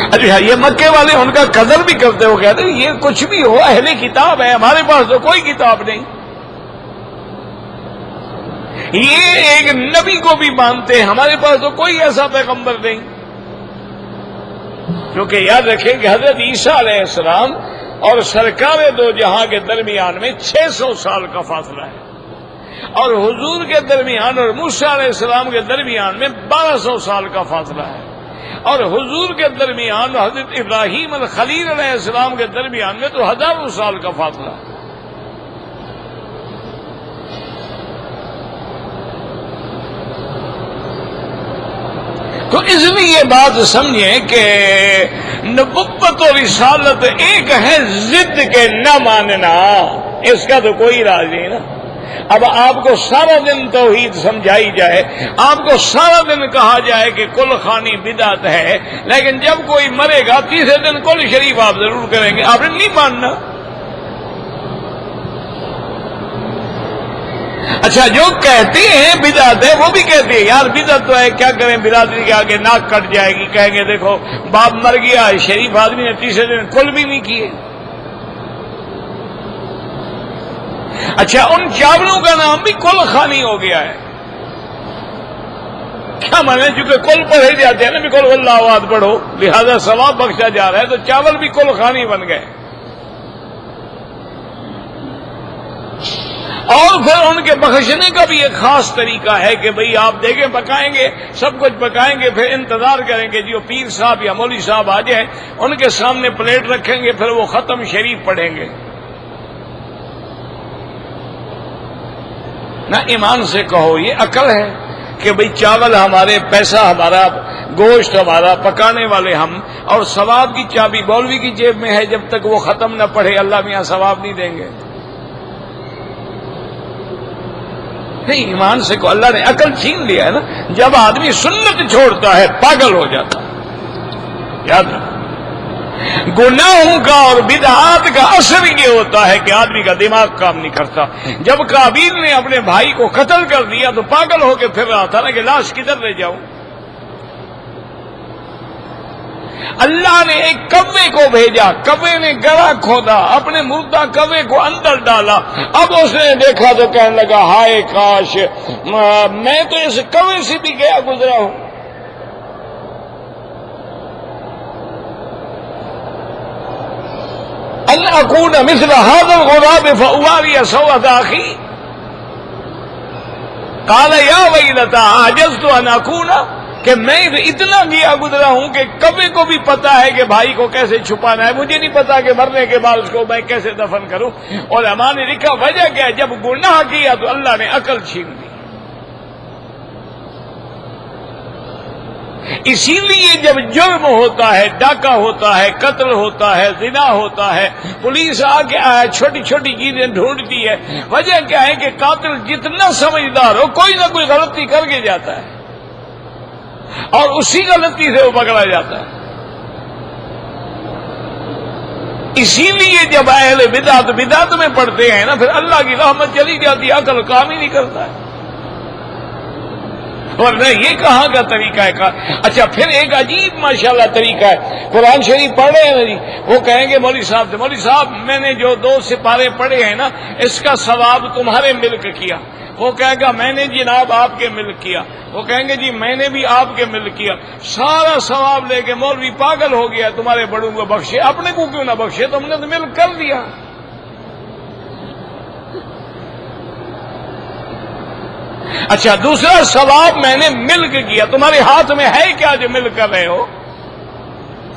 اچھا، یہ مکے والے ان کا قدر بھی کرتے ہو، کہتے ہیں یہ کچھ بھی ہو اہل کتاب ہے، ہمارے پاس تو کوئی کتاب نہیں۔ یہ ایک نبی کو بھی مانتے ہیں، ہمارے پاس تو کوئی ایسا پیغمبر نہیں۔ کیونکہ یاد رکھیں کہ حضرت عیسیٰ علیہ السلام اور سرکار دو جہاں کے درمیان میں 600 سال کا فاصلہ ہے، اور حضور کے درمیان اور موسیٰ علیہ السلام کے درمیان میں 1200 سال کا فاصلہ ہے، اور حضور کے درمیان حضرت ابراہیم الخلیل علیہ السلام کے درمیان میں تو ہزاروں سال کا فاصلہ ہے۔ تو اس لیے یہ بات سمجھیں کہ نبوت اور رسالت ایک ہے، ضد کے نہ ماننا، اس کا تو کوئی راز نہیں نا۔ اب آپ کو سارا دن توحید سمجھائی جائے، آپ کو سارا دن کہا جائے کہ کل خوانی بدعت ہے، لیکن جب کوئی مرے گا 3 دن کل شریف آپ ضرور کریں گے، آپ نے نہیں ماننا۔ اچھا، جو کہتے ہیں بدعت ہے وہ بھی کہتے ہیں یار بدعت تو ہے، کیا کریں، برادری کے آگے ناک کٹ جائے گی، کہیں گے دیکھو باپ مر گیا، شریف آدمی نے 30 دن کل بھی نہیں کیے۔ اچھا، ان چاولوں کا نام بھی کل خوانی ہو گیا ہے، کیا مانے؟ چونکہ کل پڑھے جاتے ہیں نا، بھی کل واللہ احد پڑھو، لہذا ثواب بخشا جا رہا ہے، تو چاول بھی کل خوانی بن گئے۔ اور پھر ان کے بخشنے کا بھی ایک خاص طریقہ ہے کہ بھئی آپ دیکھیں پکائیں گے، سب کچھ پکائیں گے، پھر انتظار کریں گے جو پیر صاحب یا مولوی صاحب آ جائیں، ان کے سامنے پلیٹ رکھیں گے، پھر وہ ختم شریف پڑھیں گے۔ نہ ایمان سے کہو یہ عقل ہے کہ بھئی چاول ہمارے، پیسہ ہمارا، گوشت ہمارا، پکانے والے ہم، اور ثواب کی چابی مولوی کی جیب میں ہے، جب تک وہ ختم نہ پڑھے اللہ میاں ثواب نہیں دیں گے۔ نہیں، ایمان سے کو اللہ نے عقل چھین لیا ہے نا۔ جب آدمی سنت چھوڑتا ہے پاگل ہو جاتا ہے، یاد رکھو۔ گناہوں کا اور بدعات کا اثر یہ ہوتا ہے کہ آدمی کا دماغ کام نہیں کرتا. جب قابیل نے اپنے بھائی کو قتل کر دیا تو پاگل ہو کے پھر رہا تھا نا کہ لاش کدھر لے جاؤں. اللہ نے ایک کوے کو بھیجا، کوے نے گڑھا کھودا، اپنے مردہ کوے کو اندر ڈالا. اب اس نے دیکھا تو کہنے لگا ہائے کاش میں تو اس کوے سے بھی گیا گزرا ہوں. ان اکون مثل هذا الغراب فاواری سوءة اخی قال یا ویلتا عجزت ان اکون، کہ میں اتنا گیا گزرا ہوں کہ کبھی کو بھی پتا ہے کہ بھائی کو کیسے چھپانا ہے، مجھے نہیں پتا کہ مرنے کے بعد اس کو میں کیسے دفن کروں. اور علماء نے لکھا وجہ کیا ہے، جب گناہ کیا تو اللہ نے عقل چھین دی. اسی لیے جب جرم ہوتا ہے، ڈاکہ ہوتا ہے، قتل ہوتا ہے، زنا ہوتا ہے، پولیس آ کے چھوٹی چھوٹی چیزیں ڈھونڈتی ہے. وجہ کیا ہے کہ قاتل جتنا سمجھدار ہو کوئی نہ کوئی غلطی کر کے جاتا ہے اور اسی غلطی سے وہ پکڑا جاتا ہے. اسی لیے جب اہل بدعت میں پڑتے ہیں نا پھر اللہ کی رحمت چلی جاتی ہے، عقل کام ہی نہیں کرتا ہے. ورنہ یہ کہاں کا طریقہ ہے. اچھا پھر ایک عجیب ماشاءاللہ طریقہ ہے، قرآن شریف پڑھ رہے ہیں نا جی، وہ کہیں گے مولوی صاحب میں نے جو 2 سپارے پڑھے ہیں نا اس کا ثواب تمہارے ملک کیا. وہ کہے گا میں نے جناب آپ کے ملک کیا. وہ کہیں گے جی میں نے بھی آپ کے ملک کیا. سارا ثواب لے کے مولوی پاگل ہو گیا، تمہارے بڑوں کو بخشے، اپنے کو کیوں نہ بخشے، تم نے تو ملک کر دیا. اچھا دوسرا ثواب میں نے ملک کیا، تمہارے ہاتھ میں ہے کیا جو ملک کر رہے ہو؟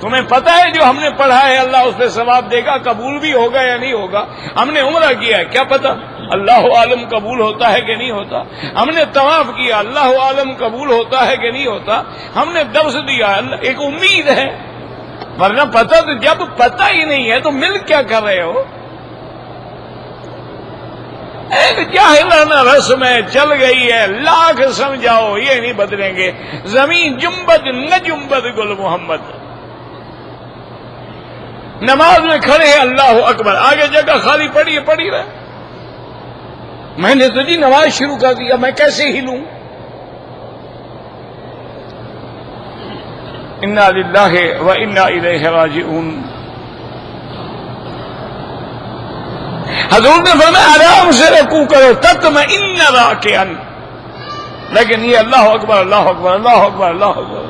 تمہیں پتہ ہے جو ہم نے پڑھا ہے اللہ اس پہ ثواب دے گا، قبول بھی ہوگا یا نہیں ہوگا؟ ہم نے عمرہ کیا ہے، کیا پتہ اللہ عالم قبول ہوتا ہے کہ نہیں ہوتا؟ ہم نے طواف کیا، اللہ عالم قبول ہوتا ہے کہ نہیں ہوتا؟ ہم نے درس دیا، ایک امید ہے، ورنہ پتہ تو جب پتہ ہی نہیں ہے تو ملک کیا کر رہے ہو؟ ایک جاہلانہ رسم ہے، چل گئی ہے، لاکھ سمجھاؤ یہ نہیں بدلیں گے. زمین جنبد نہ جنبد گل محمد. نماز میں کھڑے ہیں اللہ اکبر، آگے جگہ خالی پڑی رہے. میں نے تو جی نماز شروع کر دیا، میں کیسے ہلوں؟ انا للہ و انا الیہ راجعون. حضور نے فرمایا آرام سے رکوع کرو تطمئن راکعا، لیکن یہ اللہ اکبر اللہ اکبر اللہ اکبر اللہ اکبر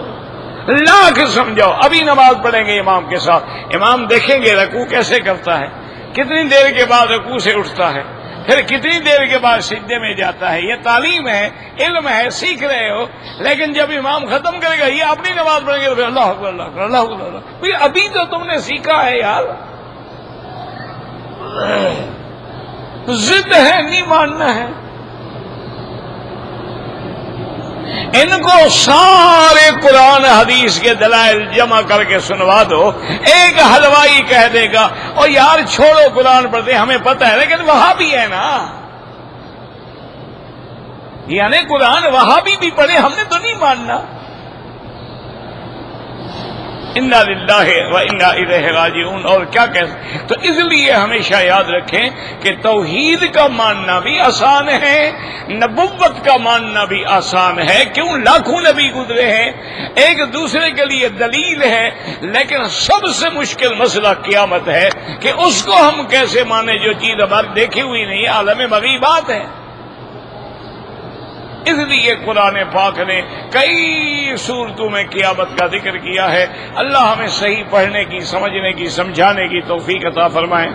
لاکھ سمجھاؤ. ابھی نماز پڑھیں گے امام کے ساتھ، امام دیکھیں گے رکوع کیسے کرتا ہے، کتنی دیر کے بعد رکوع سے اٹھتا ہے، پھر کتنی دیر کے بعد سجدے میں جاتا ہے. یہ تعلیم ہے، علم ہے، سیکھ رہے ہو. لیکن جب امام ختم کرے گا یہ اپنی نماز پڑھیں گے تو پھر اللہ اکبر اللہ اکبر اللہ اکبر. ابھی تو تم نے سیکھا ہے یار، ضد ہے، نہیں ماننا ہے. ان کو سارے قرآن حدیث کے دلائل جمع کر کے سنوا دو، ایک حلوائی کہہ دے گا اور یار چھوڑو قرآن پڑھتے ہمیں پتہ ہے، لیکن وہاں بھی ہے نا، یعنی قرآن وہاں بھی پڑھے، ہم نے تو نہیں ماننا. انا للہ و انا الیہ راجعون. اور کیا کہتے، تو اس لیے ہمیشہ یاد رکھیں کہ توحید کا ماننا بھی آسان ہے، نبوت کا ماننا بھی آسان ہے. کیوں؟ لاکھوں نبی گزرے ہیں، ایک دوسرے کے لیے دلیل ہے. لیکن سب سے مشکل مسئلہ قیامت ہے کہ اس کو ہم کیسے مانیں جو چیز ہماری دیکھی ہوئی نہیں، عالم مغیبات ہے. اس لیے قرآن پاک نے کئی صورتوں میں قیامت کا ذکر کیا ہے. اللہ ہمیں صحیح پڑھنے کی، سمجھنے کی، سمجھانے کی توفیق عطا فرمائے.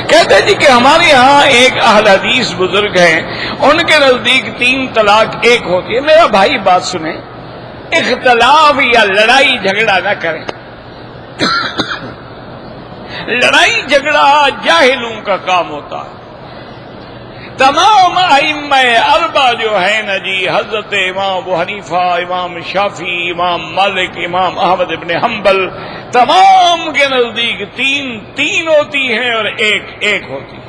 کہتے جی کہ ہمارے ہاں ایک اہل حدیث بزرگ ہیں، ان کے نزدیک 3 طلاق ایک ہوتی ہے. میرا بھائی بات سنیں، اختلاف یا لڑائی جھگڑا نہ کریں. لڑائی جھگڑا جاہلوں کا کام ہوتا ہے. تمام ائمہ اربعہ جو ہیں نا جی، حضرت امام ابو حنیفہ، امام شافعی، امام مالک، امام احمد ابن حنبل، تمام کے نزدیک 3 ہوتی ہیں اور ایک ہوتی ہے.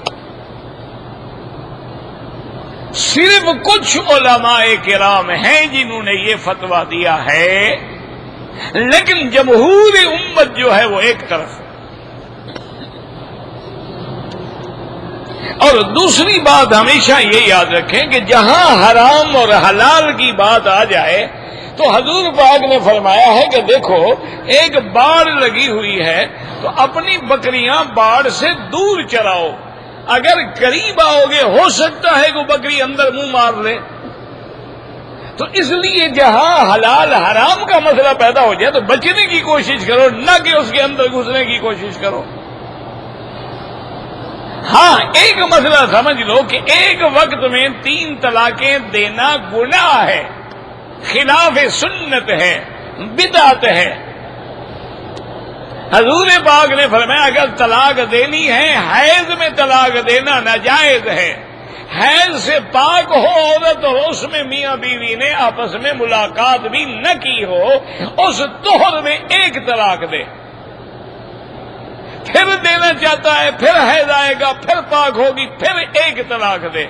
صرف کچھ علماء کرام ہیں جنہوں نے یہ فتویٰ دیا ہے، لیکن جمہور امت جو ہے وہ ایک طرف ہے۔ اور دوسری بات ہمیشہ یہ یاد رکھیں کہ جہاں حرام اور حلال کی بات آ جائے تو حضور پاک نے فرمایا ہے کہ دیکھو ایک باڑ لگی ہوئی ہے تو اپنی بکریاں باڑ سے دور چراؤ، اگر قریب آؤ گے ہو سکتا ہے کہ بکری اندر منہ مار لے۔ تو اس لیے جہاں حلال حرام کا مسئلہ پیدا ہو جائے تو بچنے کی کوشش کرو، نہ کہ اس کے اندر گھسنے کی کوشش کرو۔ ہاں ایک مسئلہ سمجھ لو کہ ایک وقت میں 3 طلاقیں دینا گناہ ہے، خلاف سنت ہے، بدعت ہے۔ حضور پاک نے فرمایا اگر طلاق دینی ہے حیض میں طلاق دینا ناجائز ہے، حیض سے پاک ہو عورت اور اس میں میاں بیوی نے آپس میں ملاقات بھی نہ کی ہو، اس طہر میں ایک طلاق دے، پھر دینا چاہتا ہے پھر حیض آئے گا پھر پاک ہوگی پھر ایک طلاق دے،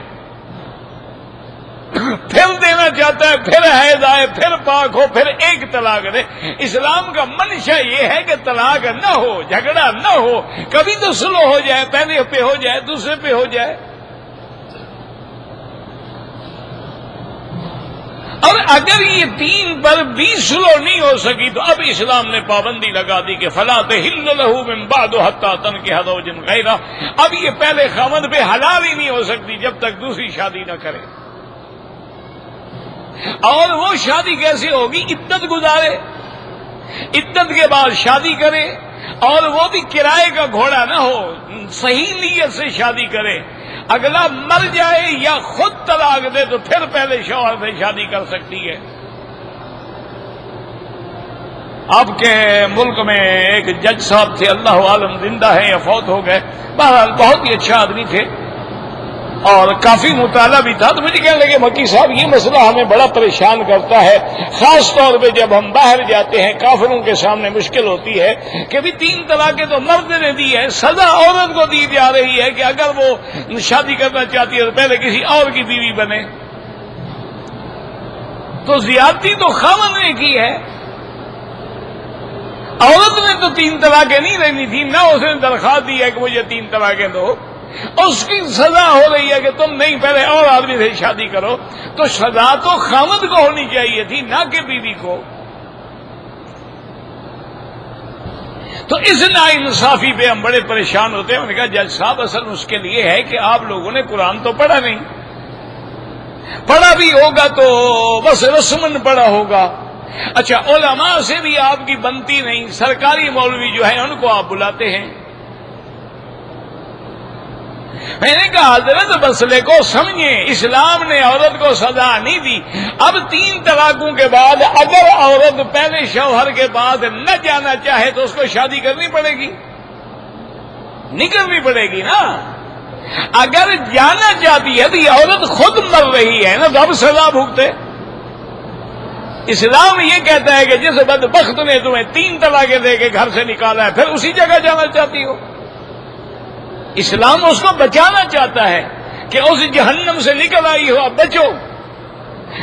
پھر دینا چاہتا ہے پھر حیض آئے پھر پاک ہو پھر ایک طلاق دے۔ اسلام کا منشا یہ ہے کہ طلاق نہ ہو، جھگڑا نہ ہو، کبھی تو سلو ہو جائے، پہلے پہ ہو جائے دوسرے پہ ہو جائے۔ اور اگر یہ 3 پر بھی سلو نہیں ہو سکی تو اب اسلام نے پابندی لگا دی کہ فلا تحل له من بعد حتى تنكح زوجا غيره، اب یہ پہلے خاوند پہ حلال ہی نہیں ہو سکتی جب تک دوسری شادی نہ کرے۔ اور وہ شادی کیسے ہوگی؟ عدت گزارے، عدت کے بعد شادی کرے، اور وہ بھی کرائے کا گھوڑا نہ ہو، صحیح نیت سے شادی کرے، اگلا مر جائے یا خود طلاق دے تو پھر پہلے شوہر سے شادی کر سکتی ہے۔ آپ کے ملک میں ایک جج صاحب تھے، اللہ عالم زندہ ہے یا فوت ہو گئے، بہرحال بہت ہی اچھا آدمی تھے اور کافی مطالعہ بھی تھا۔ تو مجھے کہنے لگے مکی صاحب یہ مسئلہ ہمیں بڑا پریشان کرتا ہے، خاص طور پہ جب ہم باہر جاتے ہیں کافروں کے سامنے مشکل ہوتی ہے کہ بھی 3 طلاقیں تو مرد نے دی ہے، سزا عورت کو دی جا رہی ہے کہ اگر وہ شادی کرنا چاہتی ہے تو پہلے کسی اور کی بیوی بنے۔ تو زیادتی تو خاوند نے کی ہے، عورت نے تو 3 طلاقیں نہیں لینی تھی، نہ اس نے درخواست دی ہے کہ مجھے 3 طلاقیں دو، اس کی سزا ہو رہی ہے کہ تم نہیں پہلے اور آدمی سے شادی کرو۔ تو سزا تو خاوند کو ہونی چاہیے تھی نہ کہ بیوی کو۔ تو اس ناانصافی پہ ہم بڑے پریشان ہوتے ہیں۔ میں نے کہا جج صاحب اصل اس کے لیے ہے کہ آپ لوگوں نے قرآن تو پڑھا نہیں، پڑھا بھی ہوگا تو بس رسمن پڑھا ہوگا۔ اچھا علماء سے بھی آپ کی بنتی نہیں، سرکاری مولوی جو ہیں ان کو آپ بلاتے ہیں۔ میں نے کہا حضرت مسئلے کو سمجھیں، اسلام نے عورت کو سزا نہیں دی۔ اب 3 طلاقوں کے بعد اگر عورت پہلے شوہر کے بعد نہ جانا چاہے تو اس کو شادی کرنی پڑے گی؟ نہیں کرنی پڑے گی نا۔ اگر جانا چاہتی ہے تو یہ عورت خود مر رہی ہے نا، تو اب سزا بھگتے۔ اسلام یہ کہتا ہے کہ جس بدبخت نے تمہیں 3 طلاقیں دے کے گھر سے نکالا ہے پھر اسی جگہ جانا چاہتی ہو۔ اسلام اس کو بچانا چاہتا ہے کہ اس جہنم سے نکل آئی ہو، اب بچو۔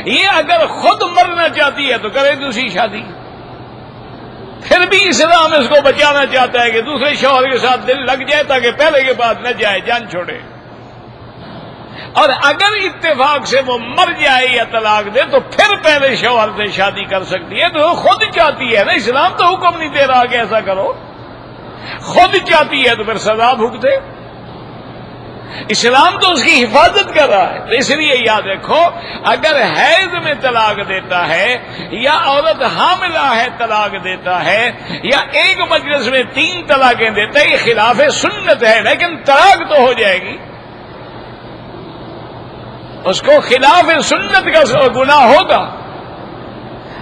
یہ اگر خود مرنا چاہتی ہے تو کرے دوسری شادی، پھر بھی اسلام اس کو بچانا چاہتا ہے کہ دوسرے شوہر کے ساتھ دل لگ جائے تاکہ پہلے کے بعد نہ جائے، جان چھوڑے۔ اور اگر اتفاق سے وہ مر جائے یا طلاق دے تو پھر پہلے شوہر سے شادی کر سکتی ہے۔ تو وہ خود چاہتی ہے نا، اسلام تو حکم نہیں دے رہا کہ ایسا کرو، خود چاہتی ہے تو پھر سزا بھگتے۔ اسلام تو اس کی حفاظت کر رہا ہے۔ تو اس لیے یاد رکھو اگر حیض میں طلاق دیتا ہے یا عورت حاملہ ہے طلاق دیتا ہے یا ایک مجلس میں 3 طلاقیں دیتا ہے، یہ خلاف سنت ہے، لیکن طلاق تو ہو جائے گی، اس کو خلاف سنت کا گناہ ہوگا،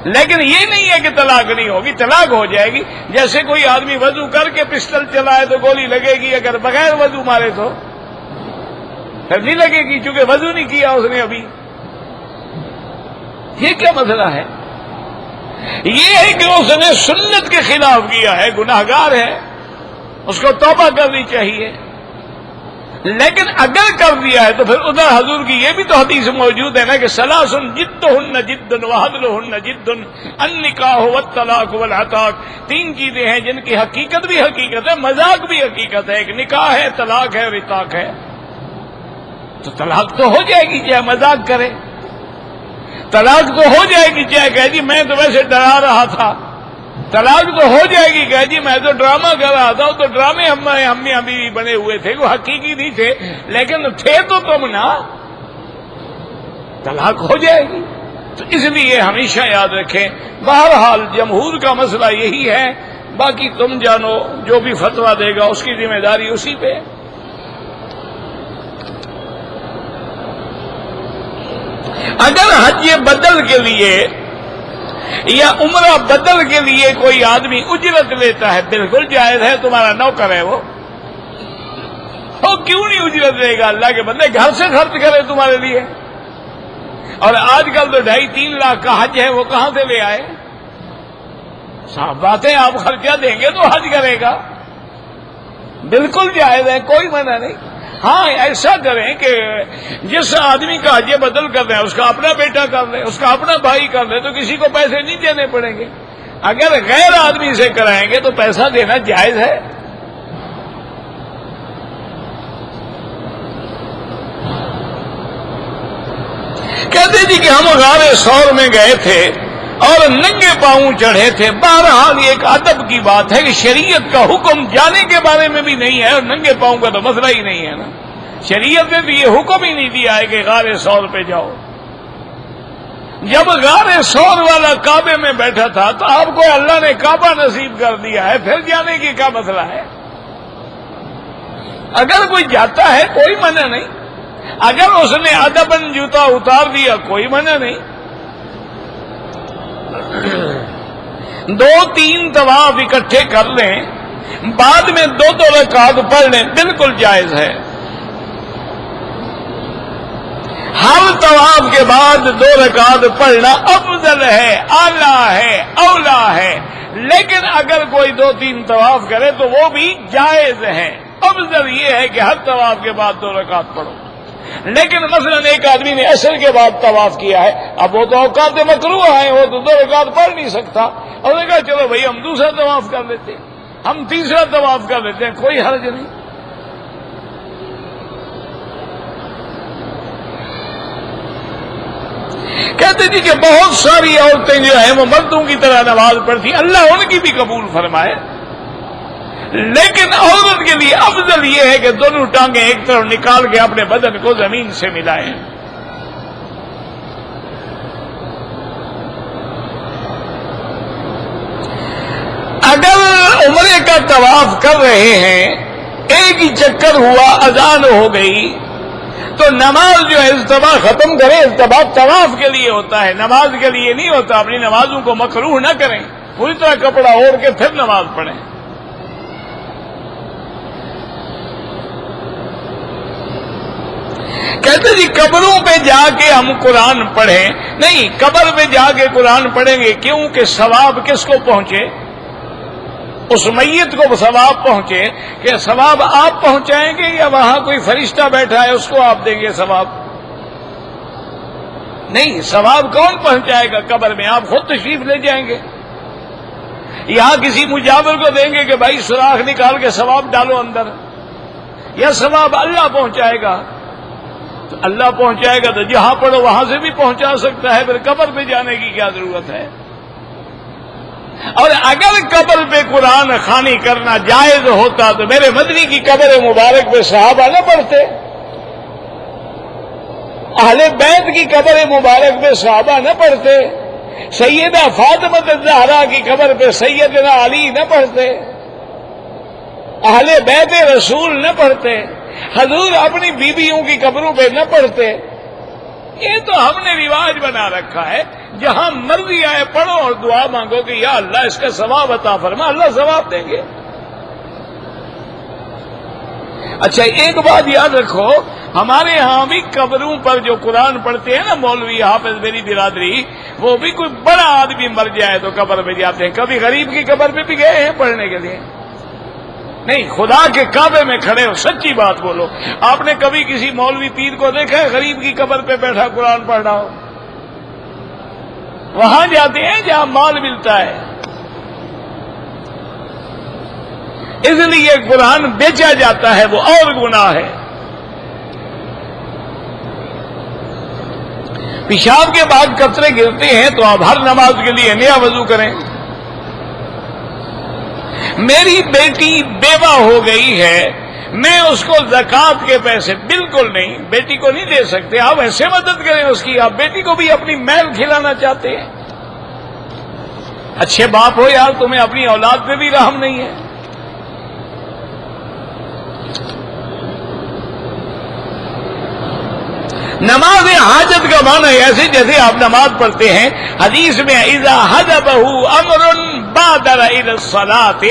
لیکن یہ نہیں ہے کہ طلاق نہیں ہوگی، طلاق ہو جائے گی۔ جیسے کوئی آدمی وضو کر کے پسٹل چلائے تو گولی لگے گی، اگر بغیر وضو مارے تو پھر نہیں لگے گی، چونکہ وضو نہیں کیا اس نے ابھی۔ یہ کیا مسئلہ ہے؟ یہ ہے کہ اس نے سنت کے خلاف کیا ہے، گناہگار ہے، اس کو توبہ کرنی چاہیے۔ لیکن اگر کر دیا ہے تو پھر ادھر حضور کی یہ بھی تو حدیث موجود ہے نا کہ ثلاث جدہن جد وہزلہن جد النکاح والطلاق والعتاق، تین چیزیں ہیں جن کی حقیقت بھی حقیقت ہے، مذاق بھی حقیقت ہے، ایک نکاح ہے، طلاق ہے اور عتاق ہے۔ تو طلاق تو ہو جائے گی چاہے مذاق کرے، طلاق تو ہو جائے گی چاہے کہہ جی میں تو ویسے ڈرا رہا تھا، طلاق تو ہو جائے گی کہ جی میں تو ڈرامہ کر رہا تھا، تو ڈرامے ہمارے امی ابھی بنے ہوئے تھے، وہ حقیقی نہیں تھے، لیکن تھے تو تم نا، طلاق ہو جائے گی۔ تو اس لیے ہمیشہ یاد رکھیں، بہرحال جمہور کا مسئلہ یہی ہے، باقی تم جانو، جو بھی فتویٰ دے گا اس کی ذمہ داری اسی پہ۔ اگر حج بدل کے لیے یا عمرہ بدل کے لیے کوئی آدمی اجرت لیتا ہے، بالکل جائز ہے، تمہارا نوکر ہے وہ کیوں نہیں اجرت لے گا؟ اللہ کے بندے گھر سے خرچ کرے تمہارے لیے، اور آج کل تو 2.5-3 لاکھ کا حج ہے، وہ کہاں سے لے آئے؟ صاف بات ہے، آپ خرچہ دیں گے تو حج کرے گا، بالکل جائز ہے، کوئی منع نہیں۔ ہاں ایسا کریں کہ جس آدمی کا حج بدل کر رہے ہیں اس کا اپنا بیٹا کر لے، اس کا اپنا بھائی کر لے، تو کسی کو پیسے نہیں دینے پڑیں گے۔ اگر غیر آدمی سے کرائیں گے تو پیسہ دینا جائز ہے۔ کہتے جی کہ ہم غار ثور میں گئے تھے اور ننگے پاؤں چڑھے تھے۔ بہرحال یہ ایک ادب کی بات ہے کہ شریعت کا حکم جانے کے بارے میں بھی نہیں ہے، اور ننگے پاؤں کا تو مسئلہ ہی نہیں ہے نا، شریعت نے بھی یہ حکم ہی نہیں دیا ہے کہ غار ثور پہ جاؤ۔ جب غار ثور والا کعبے میں بیٹھا تھا تو آپ کو اللہ نے کعبہ نصیب کر دیا ہے، پھر جانے کی کیا مسئلہ ہے؟ اگر کوئی جاتا ہے کوئی منع نہیں، اگر اس نے ادباً جوتا اتار دیا کوئی منع نہیں۔ 2-3 طواف اکٹھے کر لیں، بعد میں 2 رکعت پڑھ لیں، بالکل جائز ہے۔ ہر طواف کے بعد 2 رکعت پڑھنا افضل ہے، اعلیٰ ہے، اولا ہے، لیکن اگر کوئی 2-3 طواف کرے تو وہ بھی جائز ہے۔ افضل یہ ہے کہ ہر طواف کے بعد 2 رکعت پڑھو۔ لیکن مثلا ایک آدمی نے عصر کے بعد طواف کیا ہے، اب وہ تو اوقات مکروہ ہیں، وہ تو 2 رکعت پڑھ نہیں سکتا، اور نے کہا چلو بھائی ہم دوسرا طواف کر لیتے ہیں، ہم تیسرا طواف کر لیتے ہیں، کوئی حرج نہیں۔ کہتے جی کہ بہت ساری عورتیں جو ہیں وہ مردوں کی طرح نماز پڑھتی، اللہ ان کی بھی قبول فرمائے، لیکن عورت کے لیے افضل یہ ہے کہ دونوں ٹانگیں ایک طرف نکال کے اپنے بدن کو زمین سے ملائیں۔ اگر عمرے کا طواف کر رہے ہیں، ایک ہی چکر ہوا، اذان ہو گئی، تو نماز جو ہے اجتماع ختم کرے۔ اجتماع طواف کے لیے ہوتا ہے، نماز کے لیے نہیں ہوتا۔ اپنی نمازوں کو مکروہ نہ کریں، پوری طرح کپڑا اوڑھ کے پھر نماز پڑھیں۔ کہتے جی قبروں پہ جا کے ہم قرآن پڑھیں، نہیں، قبر پہ جا کے قرآن پڑھیں گے، کیوں کہ ثواب کس کو پہنچے؟ اس میت کو ثواب پہنچے۔ کہ ثواب آپ پہنچائیں گے یا وہاں کوئی فرشتہ بیٹھا ہے اس کو آپ دیں گے ثواب؟ نہیں، ثواب کون پہنچائے گا؟ قبر میں آپ خود تشریف لے جائیں گے، یہاں کسی مجاور کو دیں گے کہ بھائی سوراخ نکال کے ثواب ڈالو اندر، یا ثواب اللہ پہنچائے گا؟ تو اللہ پہنچائے گا تو جہاں پڑھو وہاں سے بھی پہنچا سکتا ہے، پھر قبر پہ جانے کی کیا ضرورت ہے؟ اور اگر قبر پہ قرآن خوانی کرنا جائز ہوتا تو میرے مدنی کی قبر مبارک پہ صحابہ نہ پڑھتے، اہل بیت کی قبر مبارک پہ صحابہ نہ پڑھتے، سیدہ فاطمہ الزہرا کی قبر پہ سیدنا علی نہ پڑھتے، اہل بیت رسول نہ پڑھتے، حضور اپنی بیویوں کی قبروں پہ نہ پڑھتے۔ یہ تو ہم نے رواج بنا رکھا ہے، جہاں مرضی آئے پڑھو اور دعا مانگو کہ یا اللہ اس کا ثواب عطا فرما، اللہ ثواب دیں گے۔ اچھا ایک بات یاد رکھو، ہمارے ہاں بھی قبروں پر جو قرآن پڑھتے ہیں نا مولوی حافظ میری برادری، وہ بھی کوئی بڑا آدمی مر جائے تو قبر پہ جاتے ہیں۔ کبھی غریب کی قبر پہ بھی گئے ہیں پڑھنے کے لیے؟ نہیں، خدا کے کعبے میں کھڑے ہو، سچی بات بولو۔ آپ نے کبھی کسی مولوی پیر کو دیکھا ہے غریب کی قبر پہ بیٹھا قرآن پڑھ رہا ہو؟ وہاں جاتے ہیں جہاں مال ملتا ہے، اس لیے قرآن بیچا جاتا ہے، وہ اور گناہ ہے۔ پیشاب کے بعد قطرے گرتے ہیں تو آپ ہر نماز کے لیے نیا وضو کریں۔ میری بیٹی بیوہ ہو گئی ہے، میں اس کو زکوٰۃ کے پیسے بالکل نہیں، بیٹی کو نہیں دے سکتے، آپ ایسے مدد کریں اس کی۔ آپ بیٹی کو بھی اپنی میل کھلانا چاہتے ہیں؟ اچھے باپ ہو یار، تمہیں اپنی اولاد پہ بھی رحم نہیں ہے۔ نماز حاجت کا معنی ایسے جیسے آپ نماز پڑھتے ہیں، حدیث میں اذا حجبہ امر بادر الى الصلاۃ،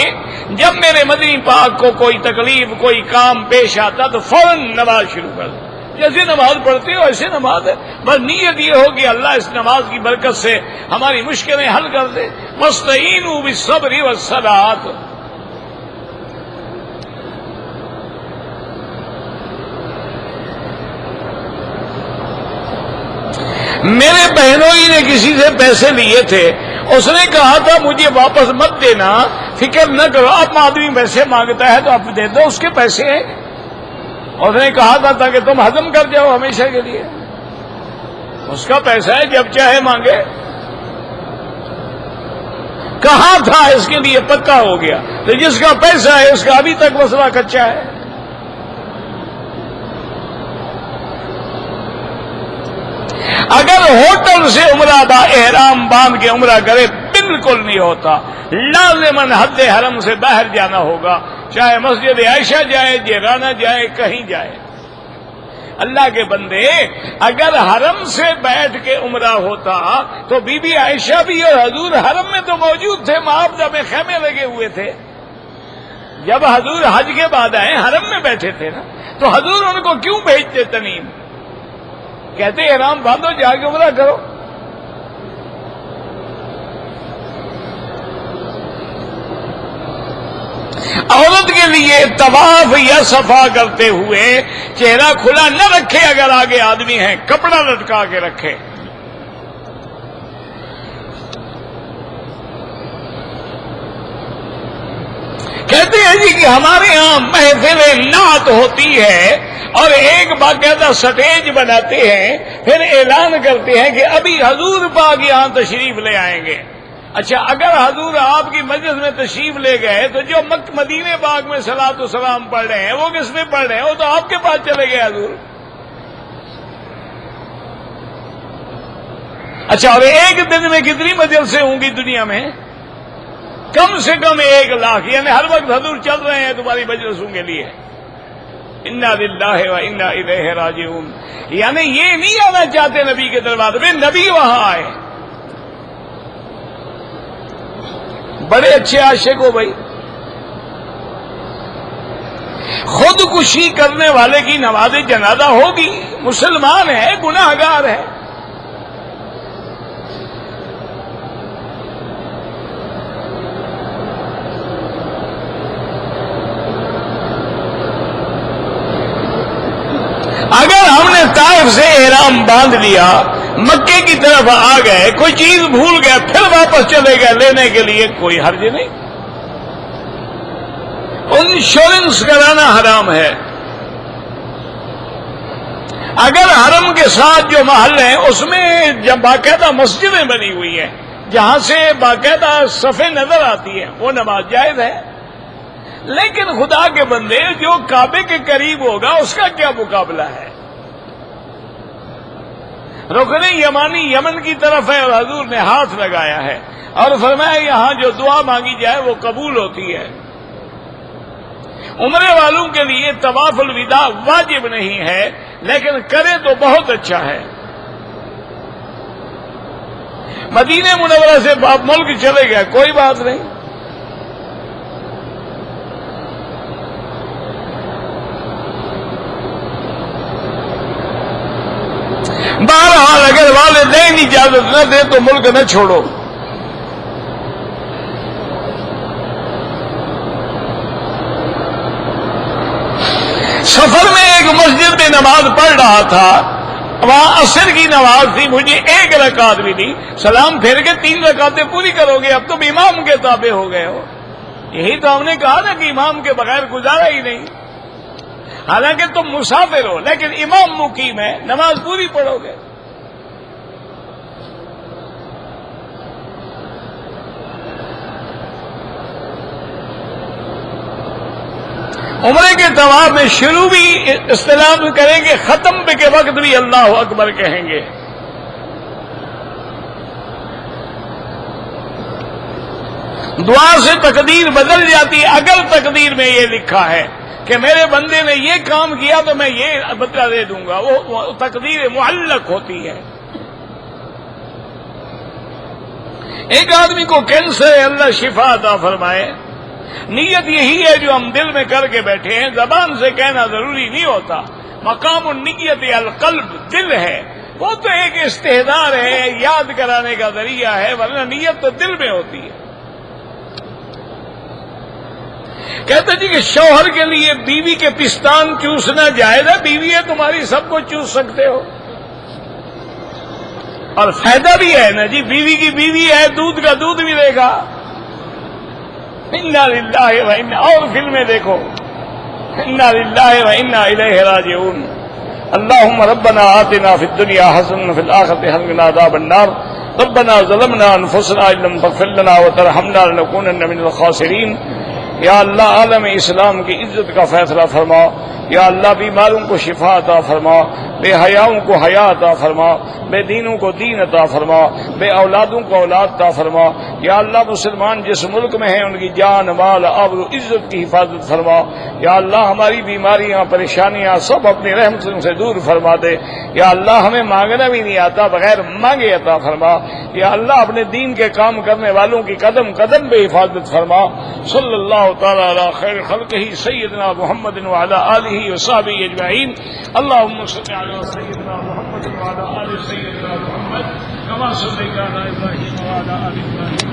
جب میرے مدنی پاک کو کوئی تکلیف کوئی کام پیش آتا تو فوراً نماز شروع کر دو۔ جیسے نماز پڑھتے ہو ایسے نماز ہے، بس نیت یہ ہو کہ اللہ اس نماز کی برکت سے ہماری مشکلیں حل کر دے۔ واستعینوا بالصبر والصلاۃ۔ میرے بہنوئی نے کسی سے پیسے لیے تھے، اس نے کہا تھا مجھے واپس مت دینا، فکر نہ کرو، اب آدمی پیسے مانگتا ہے تو آپ دے دو اس کے پیسے ہیں۔ اس نے کہا تھا تاکہ تم ہضم کر جاؤ ہمیشہ کے لیے، اس کا پیسہ ہے جب چاہے مانگے۔ کہا تھا اس کے لیے پکا ہو گیا، تو جس کا پیسہ ہے اس کا ابھی تک مسئلہ کچا ہے۔ اگر ہوٹل سے عمرہ با احرام باندھ کے عمرہ کرے بالکل نہیں ہوتا، لازماً حد حرم سے باہر جانا ہوگا، چاہے مسجد عائشہ جائے، جیرانہ جائے، کہیں جائے۔ اللہ کے بندے، اگر حرم سے بیٹھ کے عمرہ ہوتا تو بی بی عائشہ بھی اور حضور حرم میں تو موجود تھے، معاوضہ میں خیمے لگے ہوئے تھے۔ جب حضور حج کے بعد آئے حرم میں بیٹھے تھے نا، تو حضور ان کو کیوں بھیجتے تنیم؟ کہتے احرام باندھو جا کے عمرہ کرو۔ عورت کے لیے طواف یا صفا کرتے ہوئے چہرہ کھلا نہ رکھے، اگر آگے آدمی ہیں کپڑا لٹکا کے رکھے۔ کہتے ہیں جی کہ ہمارے یہاں محفل نعت ہوتی ہے اور ایک باقاعدہ سٹیج بناتے ہیں، پھر اعلان کرتے ہیں کہ ابھی حضور پاک یہاں تشریف لے آئیں گے۔ اچھا، اگر حضور آپ کی مجلس میں تشریف لے گئے تو جو مدینے پاک میں صلاۃ و سلام پڑھ رہے ہیں وہ کس میں پڑھ رہے ہیں؟ وہ تو آپ کے پاس چلے گئے حضور۔ اچھا، اور ایک دن میں کتنی مجلسیں ہوں گی دنیا میں؟ کم سے کم 1 لاکھ، یعنی ہر وقت حضور چل رہے ہیں تمہاری مجلسوں کے لیے۔ انا للہ و انا الیہ راجعون، یعنی یہ نہیں آنا چاہتے نبی کے دربار میں، نبی وہاں آئے۔ بڑے اچھے عاشق ہو بھائی۔ خودکشی کرنے والے کی نماز جنازہ ہوگی، مسلمان ہے، گناہ گار ہے۔ اگر ہم نے طائف سے احرام باندھ لیا، مکے کی طرف آ گئے، کوئی چیز بھول گئے، پھر واپس چلے گئے لینے کے لیے، کوئی حرج نہیں۔ انشورنس کرانا حرام ہے۔ اگر حرم کے ساتھ جو محل ہیں اس میں جب باقاعدہ مسجدیں بنی ہوئی ہیں جہاں سے باقاعدہ صفیں نظر آتی ہیں، وہ نماز جائز ہے۔ لیکن خدا کے بندے، جو کعبے کے قریب ہوگا اس کا کیا مقابلہ ہے؟ رکن یمانی یمن کی طرف ہے اور حضور نے ہاتھ لگایا ہے اور فرمایا یہاں جو دعا مانگی جائے وہ قبول ہوتی ہے۔ عمرے والوں کے لیے طواف الوداع واجب نہیں ہے، لیکن کرے تو بہت اچھا ہے۔ مدینہ منورہ سے آپ ملک چلے گئے، کوئی بات نہیں۔ بہرحال اگر والدین اجازت نہ دے تو ملک نہ چھوڑو۔ نماز پڑھ رہا تھا، وہاں عصر کی نماز تھی، مجھے 1 رکعت بھی دی، سلام پھیر کے 3 رکعتیں پوری کرو گے، اب تم امام کے تابع ہو گئے ہو۔ یہی تو ہم نے کہا نا کہ امام کے بغیر گزارا ہی نہیں، حالانکہ تم مسافر ہو لیکن امام مقیم ہے، نماز پوری پڑھو گے۔ عمرے کے طواف میں شروع بھی اصطلاح کریں گے، ختم کے وقت بھی اللہ اکبر کہیں گے۔ دعا سے تقدیر بدل جاتی ہے، اگر تقدیر میں یہ لکھا ہے کہ میرے بندے نے یہ کام کیا تو میں یہ بدلہ دے دوں گا، وہ تقدیر معلق ہوتی ہے۔ ایک آدمی کو کینسر ہے، اللہ شفا عطا فرمائے، نیت یہی ہے جو ہم دل میں کر کے بیٹھے ہیں، زبان سے کہنا ضروری نہیں ہوتا۔ مقام النیت القلب، دل ہے، وہ تو ایک استحضار ہے، یاد کرانے کا ذریعہ ہے، ورنہ نیت تو دل میں ہوتی ہے۔ کہتے جی کہ شوہر کے لیے بیوی کے پستان چوسنا جائز ہے، بیوی ہے تمہاری، سب کو چوس سکتے ہو، اور فائدہ بھی ہے نا جی، بیوی کی بیوی ہے، دودھ کا دودھ بھی دے گا۔ انا للہ و انا، اور فلمیں دیکھو، انا للہ و انا الیہ راجعون۔ اللہم ربنا آتنا فی الدنیا حسنۃ وفی الآخرۃ حسنۃ وقنا عذاب النار، ربنا ظلمنا انفسنا ان لم تغفر لنا وترحمنا لنکونن من الخاسرین۔ یا اللہ عالم اسلام کی عزت کا فیصلہ فرما، یا اللہ بیماروں کو شفا عطا فرما، بے حیاؤں کو حیا عطا فرما، بے دینوں کو دین عطا فرما، بے اولادوں کو اولاد عطا فرما۔ یا اللہ مسلمان جس ملک میں ہیں ان کی جان مال آبر و عزت کی حفاظت فرما۔ یا اللہ ہماری بیماریاں پریشانیاں سب اپنی رحمتوں سے دور فرما دے۔ یا اللہ ہمیں مانگنا بھی نہیں آتا، بغیر مانگے عطا فرما۔ یا اللہ اپنے دین کے کام کرنے والوں کی قدم قدم پہ حفاظت فرما۔ صلی اللہ تعالی علی خیر خلقہ سیدنا محمد وعلی آلہ وصحبہ اجمعین۔ اللہم صل علی سیدنا محمد وعلی آل سیدنا محمد کما صلیت علی ابراہیم وعلی آل ابراہیم۔